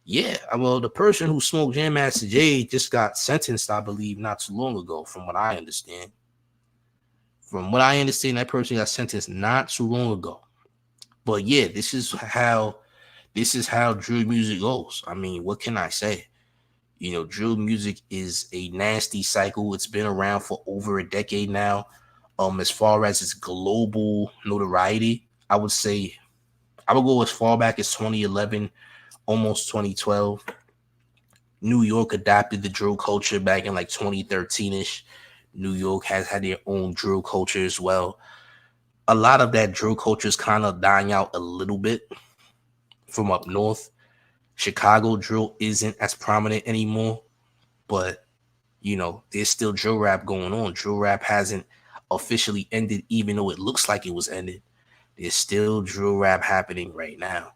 Speaker 3: Yeah, well, the person who smoked Jam Master Jay just got sentenced, I believe, not too long ago, from what I understand. From what I understand, that person got sentenced not too long ago. But yeah, this is how drill music goes. I mean, what can I say? Drill music is a nasty cycle. It's been around for over a decade now. As far as its global notoriety, I would say I would go as far back as 2011, almost 2012. New York adapted the drill culture back in like 2013-ish. New York has had their own drill culture as well. A lot of that drill culture is kind of dying out a little bit from up north. Chicago drill isn't as prominent anymore, but there's still drill rap going on. Drill rap hasn't officially ended, even though it looks like it was ended. There's still drill rap happening right now.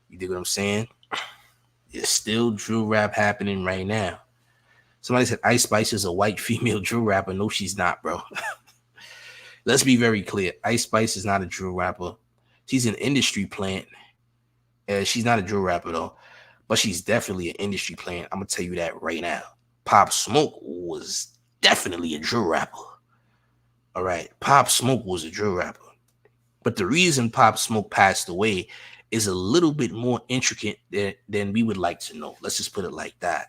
Speaker 3: You dig what I'm saying? There's still drill rap happening right now. Somebody said Ice Spice is a white female drill rapper. No, she's not, bro. Let's be very clear. Ice Spice is not a drill rapper. She's an industry plant. She's not a drill rapper, though. But she's definitely an industry plant. I'm going to tell you that right now. Pop Smoke was definitely a drill rapper. All right. Pop Smoke was a drill rapper. But the reason Pop Smoke passed away is a little bit more intricate than we would like to know. Let's just put it like that.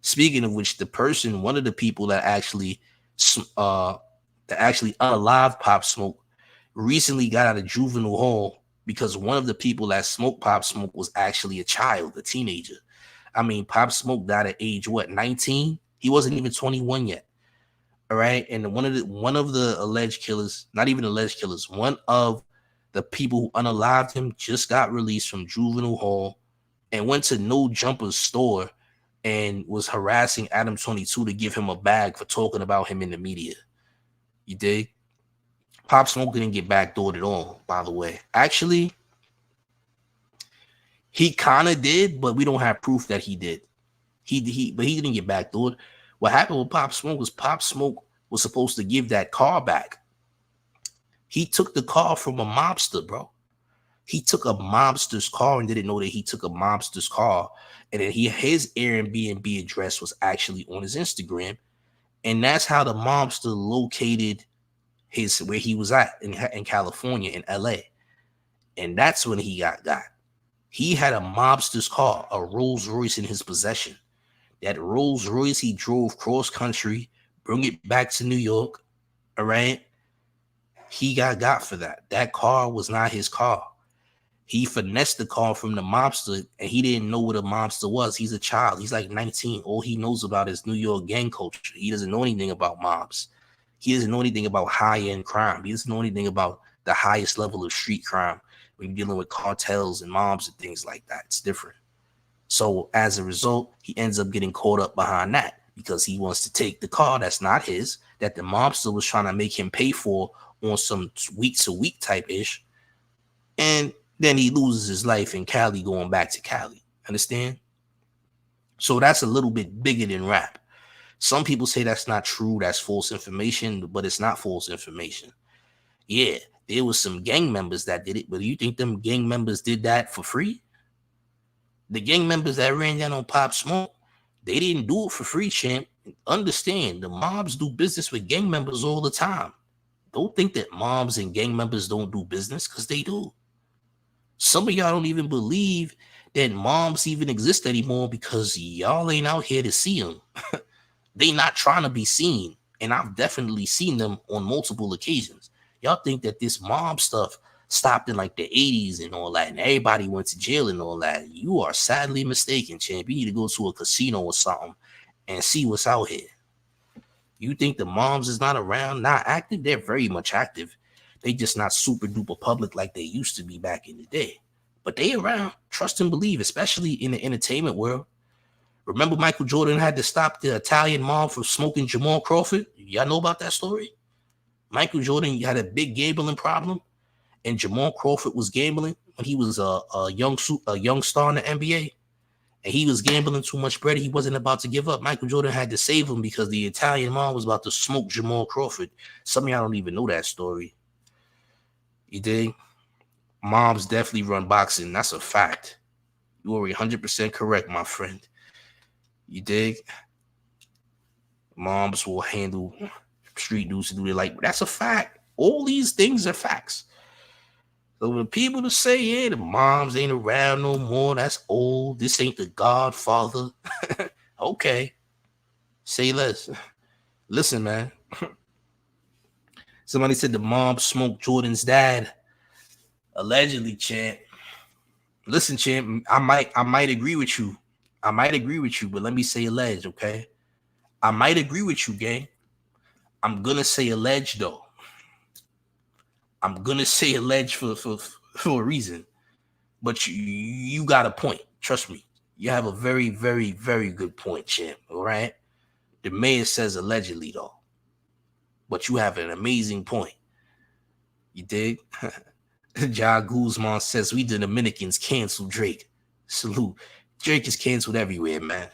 Speaker 3: Speaking of which, one of the people that actually unalived Pop Smoke recently got out of juvenile hall because one of the people that smoked Pop Smoke was actually a child, a teenager. I mean, Pop Smoke died at age 19? He wasn't even 21 yet. All right. And one of the alleged killers, not even alleged killers, one of the people who unalived him just got released from juvenile hall and went to No Jumper's store and was harassing Adam 22 to give him a bag for talking about him in the media. You dig? Pop Smoke didn't get backdoored at all, by the way. Actually, he kind of did, but we don't have proof that he did. But he didn't get backdoored. What happened with Pop Smoke was supposed to give that car back. He took the car from a mobster, bro. He took a mobster's car and didn't know that he took a mobster's car. And then his Airbnb address was actually on his Instagram. And that's how the mobster located where he was at in California, in LA. And that's when he got. He had a mobster's car, a Rolls Royce in his possession. That Rolls Royce he drove cross country, bring it back to New York. All right. He got for that. That car was not his car. He finessed the car from the mobster, and he didn't know what a mobster was. He's a child. He's like 19. All he knows about is New York gang culture. He doesn't know anything about mobs. He doesn't know anything about high-end crime. He doesn't know anything about the highest level of street crime when you're dealing with cartels and mobs and things like that. It's different. So as a result, he ends up getting caught up behind that because he wants to take the car that's not his, that the mobster was trying to make him pay for on some week-to-week type ish. And then he loses his life in Cali going back to Cali. Understand? So that's a little bit bigger than rap. Some people say that's not true. That's false information, but it's not false information. Yeah, there was some gang members that did it, but do you think them gang members did that for free? The gang members that ran down on Pop Smoke, they didn't do it for free, champ. Understand, the mobs do business with gang members all the time. Don't think that mobs and gang members don't do business, because they do. Some of y'all don't even believe that mobs even exist anymore because y'all ain't out here to see them. They not trying to be seen. And I've definitely seen them on multiple occasions. Y'all think that this mob stuff stopped in like the 80s and all that, and everybody went to jail and all that. You are sadly mistaken, champ. You need to go to a casino or something and see what's out here. You think the mobs is not around, not active? They're very much active. They just not super duper public like they used to be back in the day. but they around. Trust and believe, especially in the entertainment world. Remember Michael Jordan had to stop the Italian mob from smoking Jamal Crawford? Y'all know about that story? Michael Jordan had a big gambling problem, and Jamal Crawford was gambling when he was a young star in the NBA, and he was gambling too much bread. He wasn't about to give up. Michael Jordan had to save him because the Italian mob was about to smoke Jamal Crawford. Some of y'all don't even know that story. You dig? Mobs definitely run boxing. That's a fact. You are 100% correct, my friend. You dig? Mobs will handle street dudes to do their like. That's a fact. All these things are facts. So when people to say, yeah, the moms ain't around no more, that's old. This ain't the Godfather. Okay. Say less. Listen, man. Somebody said the mom smoked Jordan's dad. Allegedly, champ. Listen, champ, I might agree with you. I might agree with you, but let me say alleged, okay? I might agree with you, gang. I'm gonna say alleged though. I'm gonna say alleged for a reason. But you got a point. Trust me. You have a very, very, very good point, champ. All right. The mayor says allegedly though. But you have an amazing point. You dig? Ja Guzman says we the Dominicans cancel Drake. Salute. Drake is canceled everywhere, man.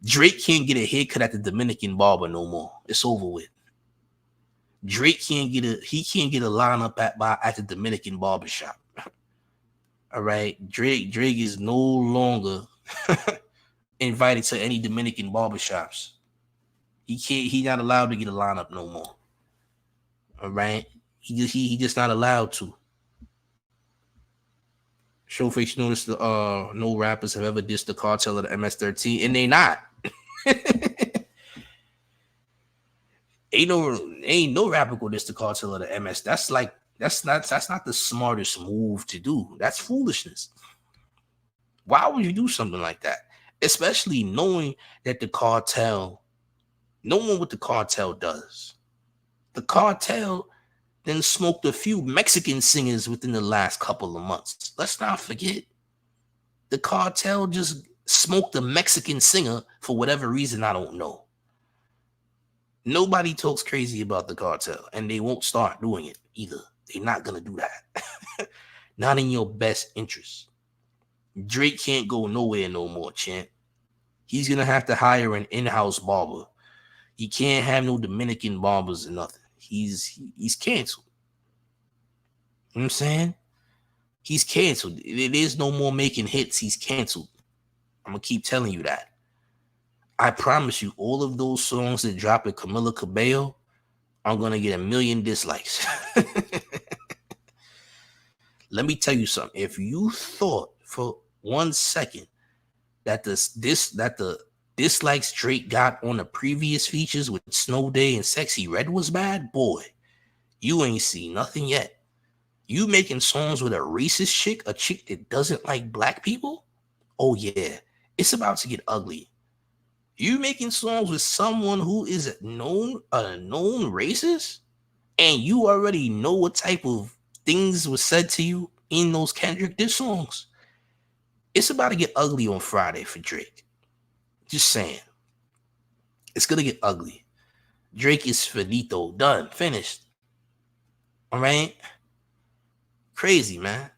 Speaker 3: Drake can't get a haircut at the Dominican barber no more. It's over with. Drake can't get a lineup at the Dominican barbershop. All right. Drake is no longer invited to any Dominican barbershops. He's not allowed to get a lineup no more. All right. He just not allowed to. Showface noticed no rappers have ever dissed the cartel of the MS-13, and they not. ain't no rapper go diss the cartel of the MS. That's not the smartest move to do. That's foolishness. Why would you do something like that? Especially knowing that the cartel, knowing what the cartel does. The cartel then smoked a few Mexican singers within the last couple of months. Let's not forget. The cartel just smoked a Mexican singer for whatever reason, I don't know. Nobody talks crazy about the cartel, and they won't start doing it either. They're not going to do that. Not in your best interest. Drake can't go nowhere no more, champ. He's going to have to hire an in-house barber. He can't have no Dominican barbers or nothing. He's canceled. You know what I'm saying? He's canceled. It is no more making hits. He's canceled. I'm going to keep telling you that. I promise you, all of those songs that drop with Camila Cabello are going to get 1 million dislikes. Let me tell you something. If you thought for 1 second that the dislikes Drake got on the previous features with Snow Day and Sexy Red was bad, boy, you ain't seen nothing yet. You making songs with a racist chick, a chick that doesn't like black people? Oh yeah, it's about to get ugly. You making songs with someone who is a known racist, and you already know what type of things was said to you in those Kendrick diss songs. It's about to get ugly on Friday for Drake. Just saying. It's gonna get ugly. Drake is finito. Done. Finished. All right? Crazy, man.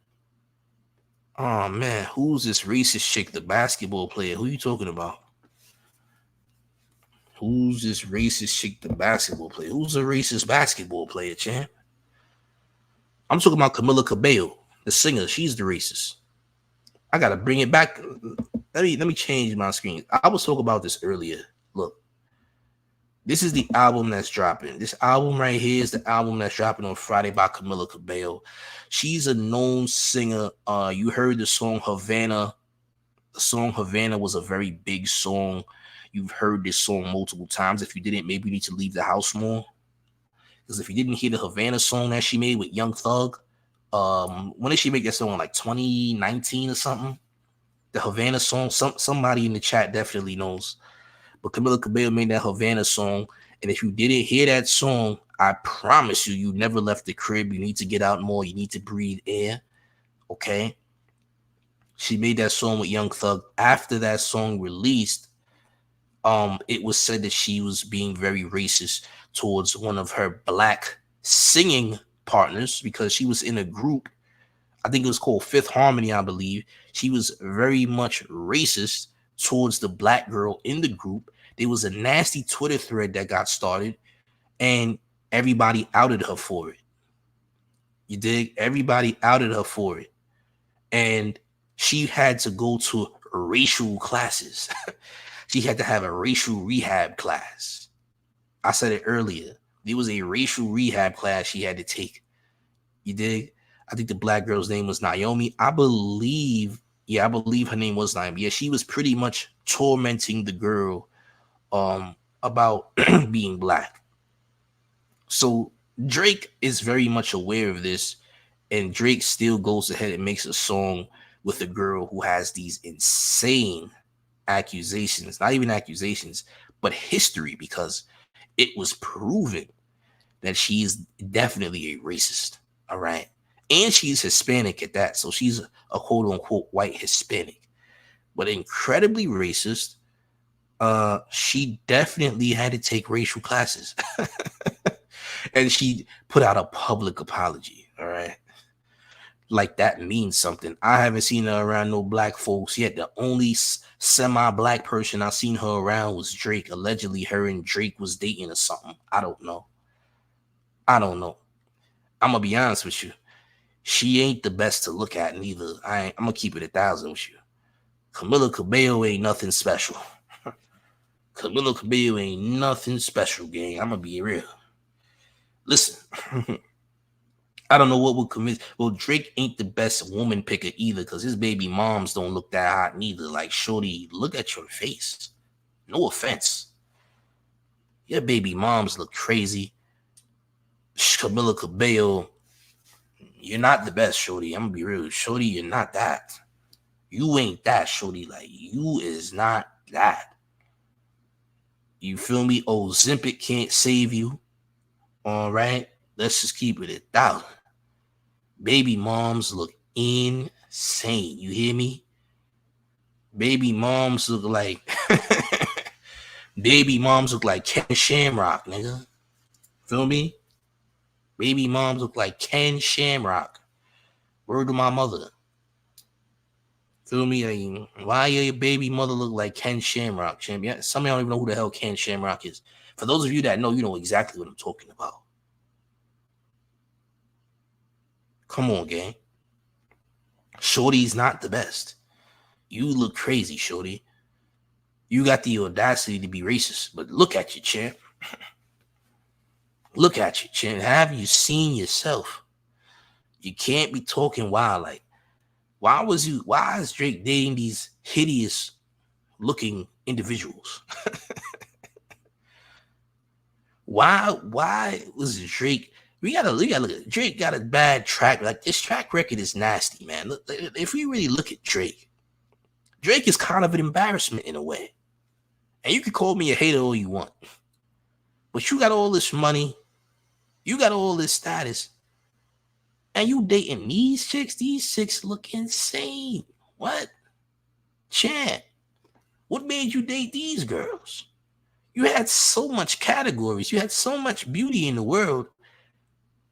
Speaker 3: Oh, man. Who's this racist chick, the basketball player? Who you talking about? Who's this racist chick, the basketball player? Who's a racist basketball player, champ? I'm talking about Camila Cabello, the singer. She's the racist. I gotta bring it back. Let me change my screen. I was talking about this earlier. Look, this is the album that's dropping. This album right here is the album that's dropping on Friday by Camila Cabello. She's a known singer. You heard the song Havana. The song Havana was a very big song. You've heard this song multiple times. If you didn't, maybe you need to leave the house more. Because if you didn't hear the Havana song that she made with Young Thug, when did she make that song? Like 2019 or something? The Havana song. Somebody in the chat definitely knows. But Camila Cabello made that Havana song. And if you didn't hear that song, I promise you, you never left the crib. You need to get out more. You need to breathe air. Okay. She made that song with Young Thug. After that song released, it was said that she was being very racist towards one of her black singing partners because she was in a group. I think it was called Fifth Harmony, I believe. She was very much racist towards the black girl in the group. There was a nasty Twitter thread that got started, and everybody outed her for it. You dig? Everybody outed her for it. And she had to go to racial classes. She had to have a racial rehab class. I said it earlier. There was a racial rehab class she had to take. You dig? I think the black girl's name was Naomi. I believe her name was Naomi. Yeah, she was pretty much tormenting the girl about being black. So Drake is very much aware of this, and Drake still goes ahead and makes a song with a girl who has these insane accusations, not even accusations, but history, because it was proven that she is definitely a racist. All right. And she's Hispanic at that. So she's a quote unquote white Hispanic, but incredibly racist. She definitely had to take racial classes. And she put out a public apology. All right. Like that means something. I haven't seen her around no black folks yet. The only semi-black person I seen her around was Drake. Allegedly, her and Drake was dating or something. I don't know. I'm gonna be honest with you. She ain't the best to look at neither. I'm gonna keep it 1,000 with you. Camila Cabello ain't nothing special. Camila Cabello ain't nothing special, gang. I'm gonna be real. Listen. I don't know what would convince. Well, Drake ain't the best woman picker either, because his baby moms don't look that hot neither. Like, shorty, look at your face. No offense. Your baby moms look crazy. Camila Cabello, you're not the best, shorty. I'm gonna be real. Shorty, you're not that. You ain't that, shorty. Like, you is not that. You feel me? Ozempic can't save you. All right? Let's just keep it 1,000. Baby moms look insane. You hear me? Baby moms look like Ken Shamrock, nigga. Feel me? Baby moms look like Ken Shamrock. Word to my mother. Feel me? Like, why your baby mother look like Ken Shamrock? Champion. Some of y'all don't even know who the hell Ken Shamrock is. For those of you that know, you know exactly what I'm talking about. Come on, gang. Shorty's not the best. You look crazy, shorty. You got the audacity to be racist, but look at you, champ. Look at you, champ. Have you seen yourself? You can't be talking wild. Like, why is Drake dating these hideous looking individuals? Why was Drake? We gotta look at Drake. Got a bad track. Like, this track record is nasty, man. Look, if we really look at Drake is kind of an embarrassment in a way. And you can call me a hater all you want, but you got all this money, you got all this status, and you dating these chicks. These chicks look insane. What? Champ, what made you date these girls? You had so much categories. You had so much beauty in the world.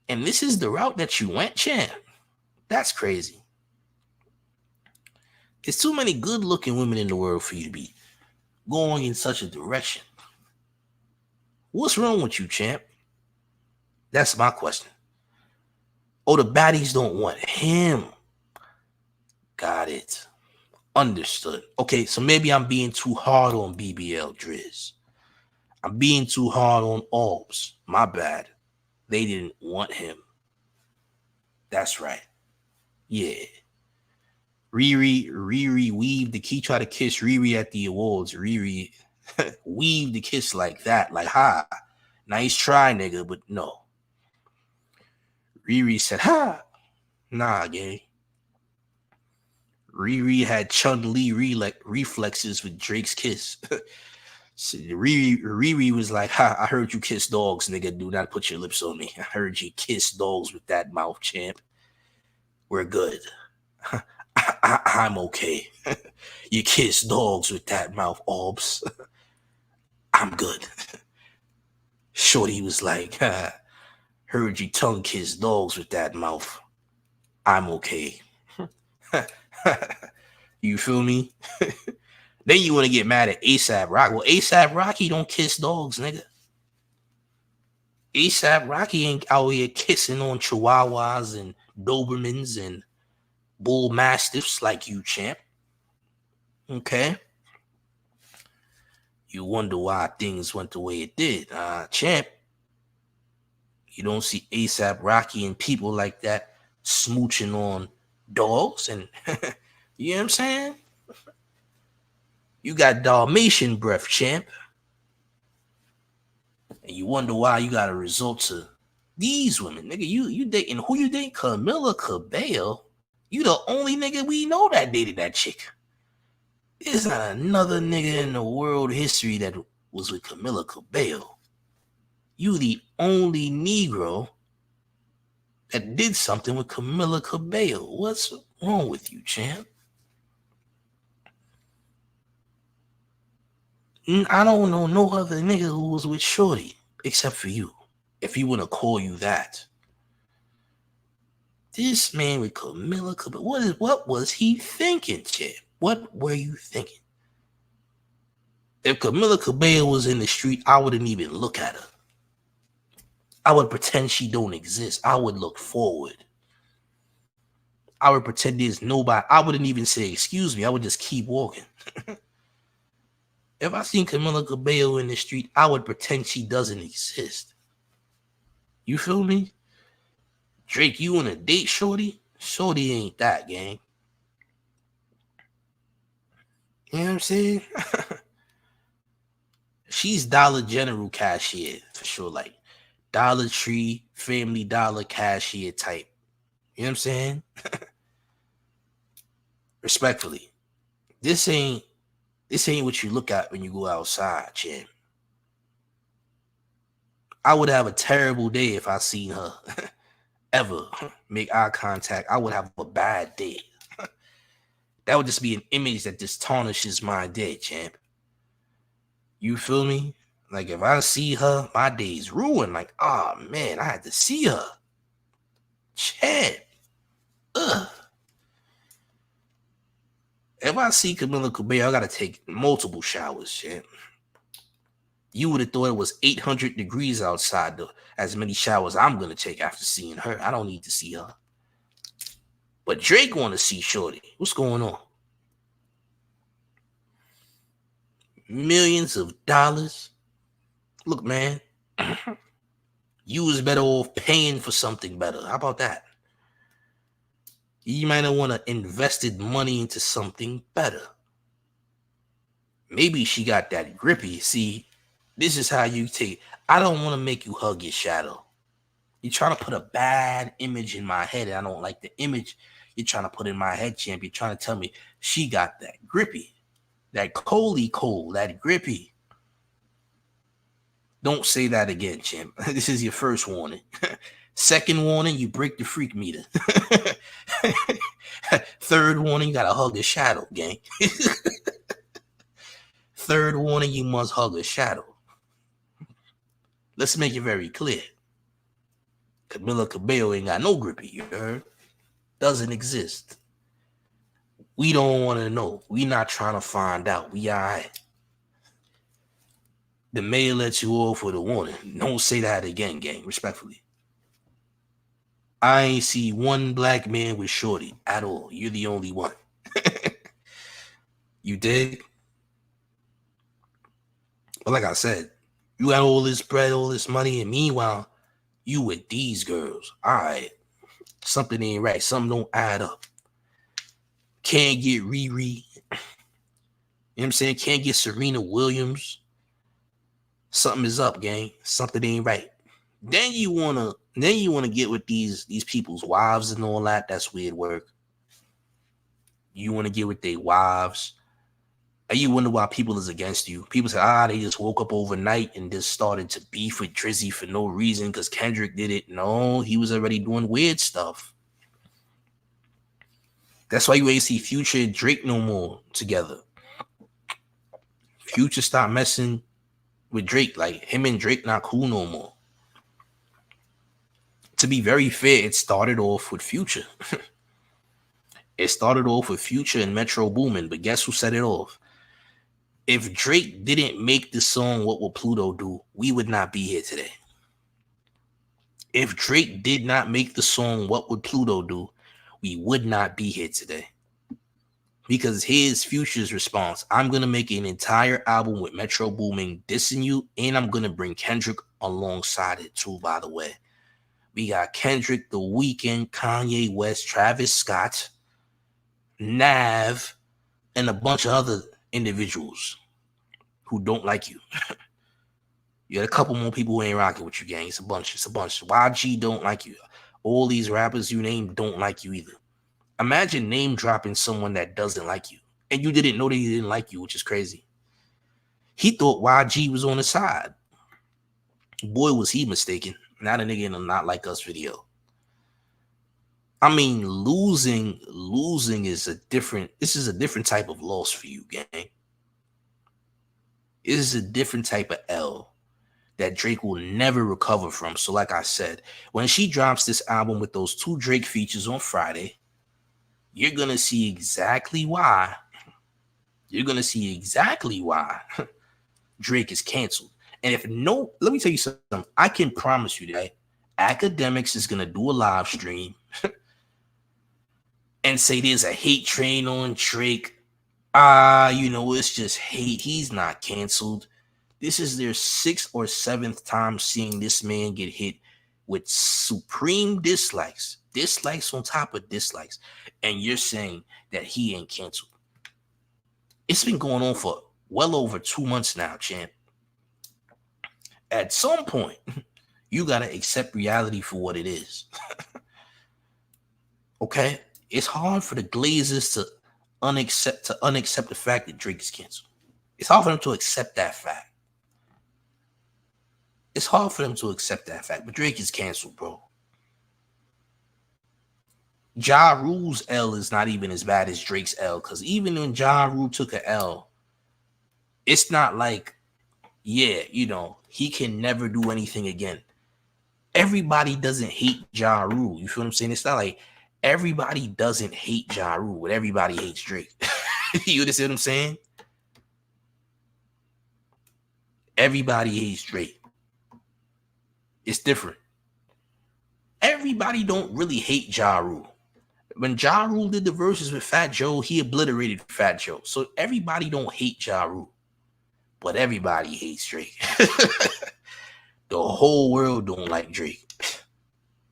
Speaker 3: And this is the route that you went, champ. That's crazy. There's too many good-looking women in the world for you to be going in such a direction. What's wrong with you, champ? That's my question. Oh, the baddies don't want him. Got it. Understood. Okay, so maybe I'm being too hard on BBL Driz. I'm being too hard on Albs. My bad. They didn't want him. That's right. Yeah. Riri weaved the key, tried to kiss Riri at the awards. Riri weaved the kiss like that. Like, ha. Nice try, nigga, but no. Riri said, ha. Nah, gay. Riri had Chun-Li reflexes with Drake's kiss. So Riri was like, ha, I heard you kiss dogs, nigga. Do not put your lips on me. I heard you kiss dogs with that mouth, champ. We're good. I'm okay. You kiss dogs with that mouth, Orbs. I'm good. Shorty was like, heard you tongue kiss dogs with that mouth. I'm okay. You feel me? Then you want to get mad at ASAP Rocky. Well, ASAP Rocky don't kiss dogs, nigga. ASAP Rocky ain't out here kissing on Chihuahuas and Dobermans and Bull Mastiffs like you, champ. Okay? You wonder why things went the way it did. Champ, you don't see ASAP Rocky and people like that smooching on dogs. And you know what I'm saying? You got Dalmatian breath, champ. And you wonder why you got a result to these women. Nigga, you dating, who you dating? Camila Cabello? You the only nigga we know that dated that chick. There's not another nigga in the world history that was with Camila Cabello. You the only Negro that did something with Camila Cabello. What's wrong with you, champ? I don't know no other nigga who was with Shorty except for you. If you want to call you that. This man with Camila Cabello, what was he thinking, champ? What were you thinking? If Camila Cabello was in the street, I wouldn't even look at her. I would pretend she don't exist. I would look forward. I would pretend there's nobody. I wouldn't even say, excuse me. I would just keep walking. If I seen Camila Cabello in the street, I would pretend she doesn't exist. You feel me? Drake, you on a date, Shorty? Shorty ain't that, gang. You know what I'm saying? She's Dollar General cashier, for sure. Like Dollar Tree, Family Dollar cashier type. You know what I'm saying? Respectfully. This ain't what you look at when you go outside, champ. I would have a terrible day if I seen her ever make eye contact. I would have a bad day. That would just be an image that just tarnishes my day, champ. You feel me? Like if I see her, my day's ruined. Like, oh man, I had to see her. Champ. Ugh. If I see Camila Cabello, I gotta take multiple showers, champ. You would have thought it was 800 degrees outside, though, as many showers I'm gonna take after seeing her. I don't need to see her. But Drake want to see Shorty. What's going on? Millions of dollars. Look, man. You was better off paying for something better. How about that? You might have want to invested money into something better. Maybe she got that grippy. See, this is how you take. I don't want to make you hug your shadow. You're trying to put a bad image in my head. And I don't like the image you're trying to put in my head, champ. You're trying to tell me she got that grippy, that coley cold, that grippy. Don't say that again, champ. This is your first warning. Second warning, you break the freak meter. Third warning, you gotta hug a shadow, gang. Third warning, you must hug a shadow. Let's make it very clear. Camila Cabello ain't got no grippy, you heard? Doesn't exist. We don't want to know. We not trying to find out. We all right. The mayor let you off with a warning. Don't say that again, gang, respectfully. I ain't see one black man with Shorty at all. You're the only one. You dig? But like I said, you got all this bread, all this money, and meanwhile, you with these girls. All right. Something ain't right. Something don't add up. Can't get Riri. You know what I'm saying? Can't get Serena Williams. Something is up, gang. Something ain't right. Then you wanna get with these people's wives and all that. That's weird work. You wanna get with their wives. And you wonder why people is against you. People say, they just woke up overnight and just started to beef with Drizzy for no reason because Kendrick did it. No, he was already doing weird stuff. That's why you ain't see Future and Drake no more together. Future stopped messing with Drake. Like, him and Drake not cool no more. To be very fair, it started off with Future. It started off with Future and Metro Boomin, but guess who set it off? If Drake didn't make the song What Will Pluto Do, we would not be here today. If Drake did not make the song What Would Pluto Do, we would not be here today. Because here's Future's response. I'm going to make an entire album with Metro Boomin dissing you, and I'm going to bring Kendrick alongside it too, by the way. We got Kendrick, The Weeknd, Kanye West, Travis Scott, Nav, and a bunch of other individuals who don't like you. You got a couple more people who ain't rocking with you, gang. It's a bunch. YG don't like you. All these rappers you name don't like you either. Imagine name dropping someone that doesn't like you, and you didn't know that he didn't like you, which is crazy. He thought YG was on his side. Boy, was he mistaken. Not a nigga in a Not Like Us video. I mean, losing is this is a different type of loss for you, gang. This is a different type of L that Drake will never recover from. So like I said, when she drops this album with those 2 Drake features on Friday, you're going to see exactly why. You're going to see exactly why Drake is canceled. And let me tell you something. I can promise you that Academics is going to do a live stream and say there's a hate train on Drake. It's just hate. He's not canceled. This is their 6th or 7th time seeing this man get hit with supreme dislikes. Dislikes on top of dislikes. And you're saying that he ain't canceled. It's been going on for well over 2 months now, champ. At some point, you got to accept reality for what it is. Okay? It's hard for the Glazers to unaccept the fact that Drake is canceled. It's hard for them to accept that fact. It's hard for them to accept that fact, but Drake is canceled, bro. Ja Rule's L is not even as bad as Drake's L, because even when Ja Rule took an L, it's not like, he can never do anything again. Everybody doesn't hate Ja Rule. You feel what I'm saying? It's not like everybody doesn't hate Ja Rule, but everybody hates Drake. You understand what I'm saying? Everybody hates Drake. It's different. Everybody don't really hate Ja Rule. When Ja Rule did the verses with Fat Joe, he obliterated Fat Joe. So everybody don't hate Ja Rule, but everybody hates Drake. The whole world don't like Drake.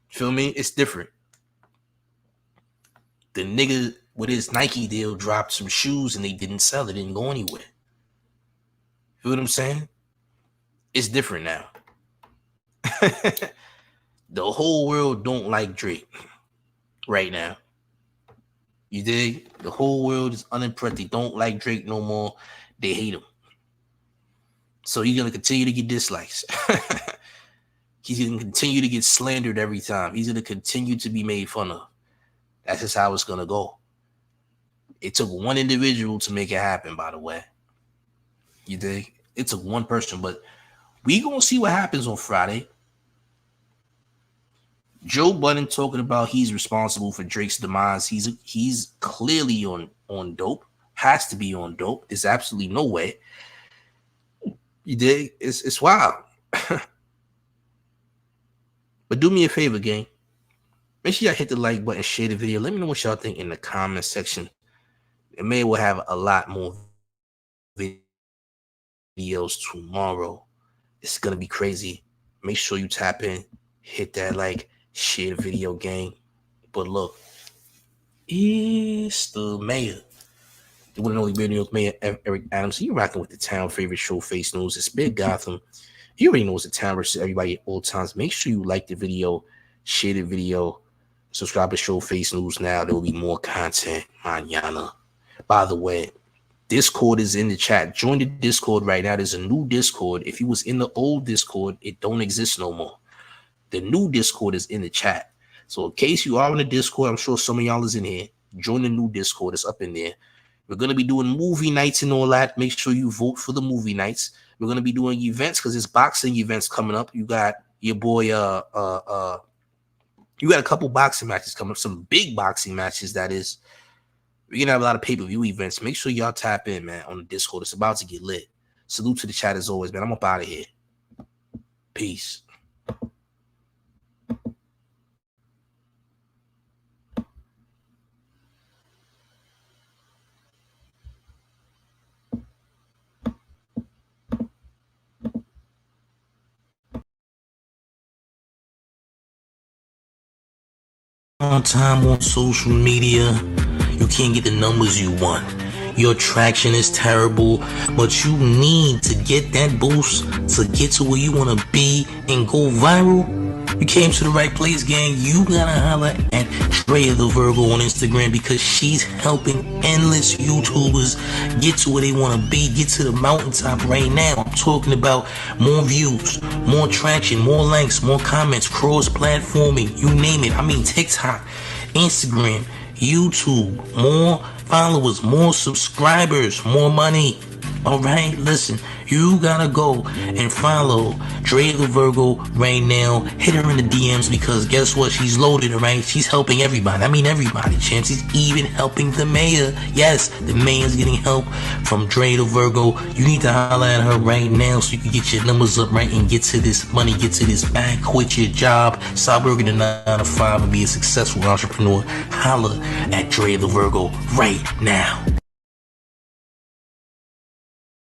Speaker 3: Feel me? It's different. The nigga with his Nike deal dropped some shoes and they didn't sell. It didn't go anywhere. Feel what I'm saying? It's different now. The whole world don't like Drake right now. You dig? The whole world is unimpressed. They don't like Drake no more. They hate him. So he's going to continue to get dislikes. He's going to continue to get slandered every time. He's going to continue to be made fun of. That's just how it's going to go. It took one individual to make it happen, by the way. You dig? It took one person, but we going to see what happens on Friday. Joe Budden talking about he's responsible for Drake's demise. He's clearly on dope. Has to be on dope. There's absolutely no way. You dig? It's wild. But do me a favor, gang. Make sure y'all hit the like button, share the video. Let me know what y'all think in the comment section. And maybe we'll have a lot more videos tomorrow. It's going to be crazy. Make sure you tap in, hit that like, share the video, gang. But look, it's the mayor. The one and only New York Mayor, Eric Adams. You rocking with the town favorite Showface News. It's Big Gotham. You already know it's the town versus everybody at all times. Make sure you like the video, share the video, subscribe to Showface News now. There will be more content mañana. By the way, Discord is in the chat. Join the Discord right now. There's a new Discord. If you was in the old Discord, it don't exist no more. The new Discord is in the chat. So in case you are in the Discord, I'm sure some of y'all is in here. Join the new Discord. It's up in there. We're going to be doing movie nights and all that. Make sure you vote for the movie nights. We're going to be doing events because there's boxing events coming up. You got your boy, you got a couple boxing matches coming up, some big boxing matches, that is. We're going to have a lot of pay-per-view events. Make sure y'all tap in, man, on the Discord. It's about to get lit. Salute to the chat as always, man. I'm up out of here. Peace. On time on social media, you can't get the numbers you want. Your traction is terrible, but you need to get that boost to get to where you want to be and go viral. You came to the right place, gang. You gotta holler at Drea the Virgo on Instagram because she's helping endless YouTubers get to where they want to be, get to the mountaintop right now. I'm talking about more views, more traction, more likes, more comments, cross-platforming, you name it. I mean TikTok, Instagram, YouTube, more followers, more subscribers, more money. All right, listen, you gotta go and follow Drea the Virgo right now. Hit her in the DMs because guess what? She's loaded, all right? She's helping everybody. I mean everybody, champ. She's even helping the mayor. Yes, the mayor's getting help from Drea the Virgo. You need to holler at her right now so you can get your numbers up, right, and get to this money, get to this bag, quit your job, stop working a 9 to 5 and be a successful entrepreneur. Holler at Drea the Virgo right now.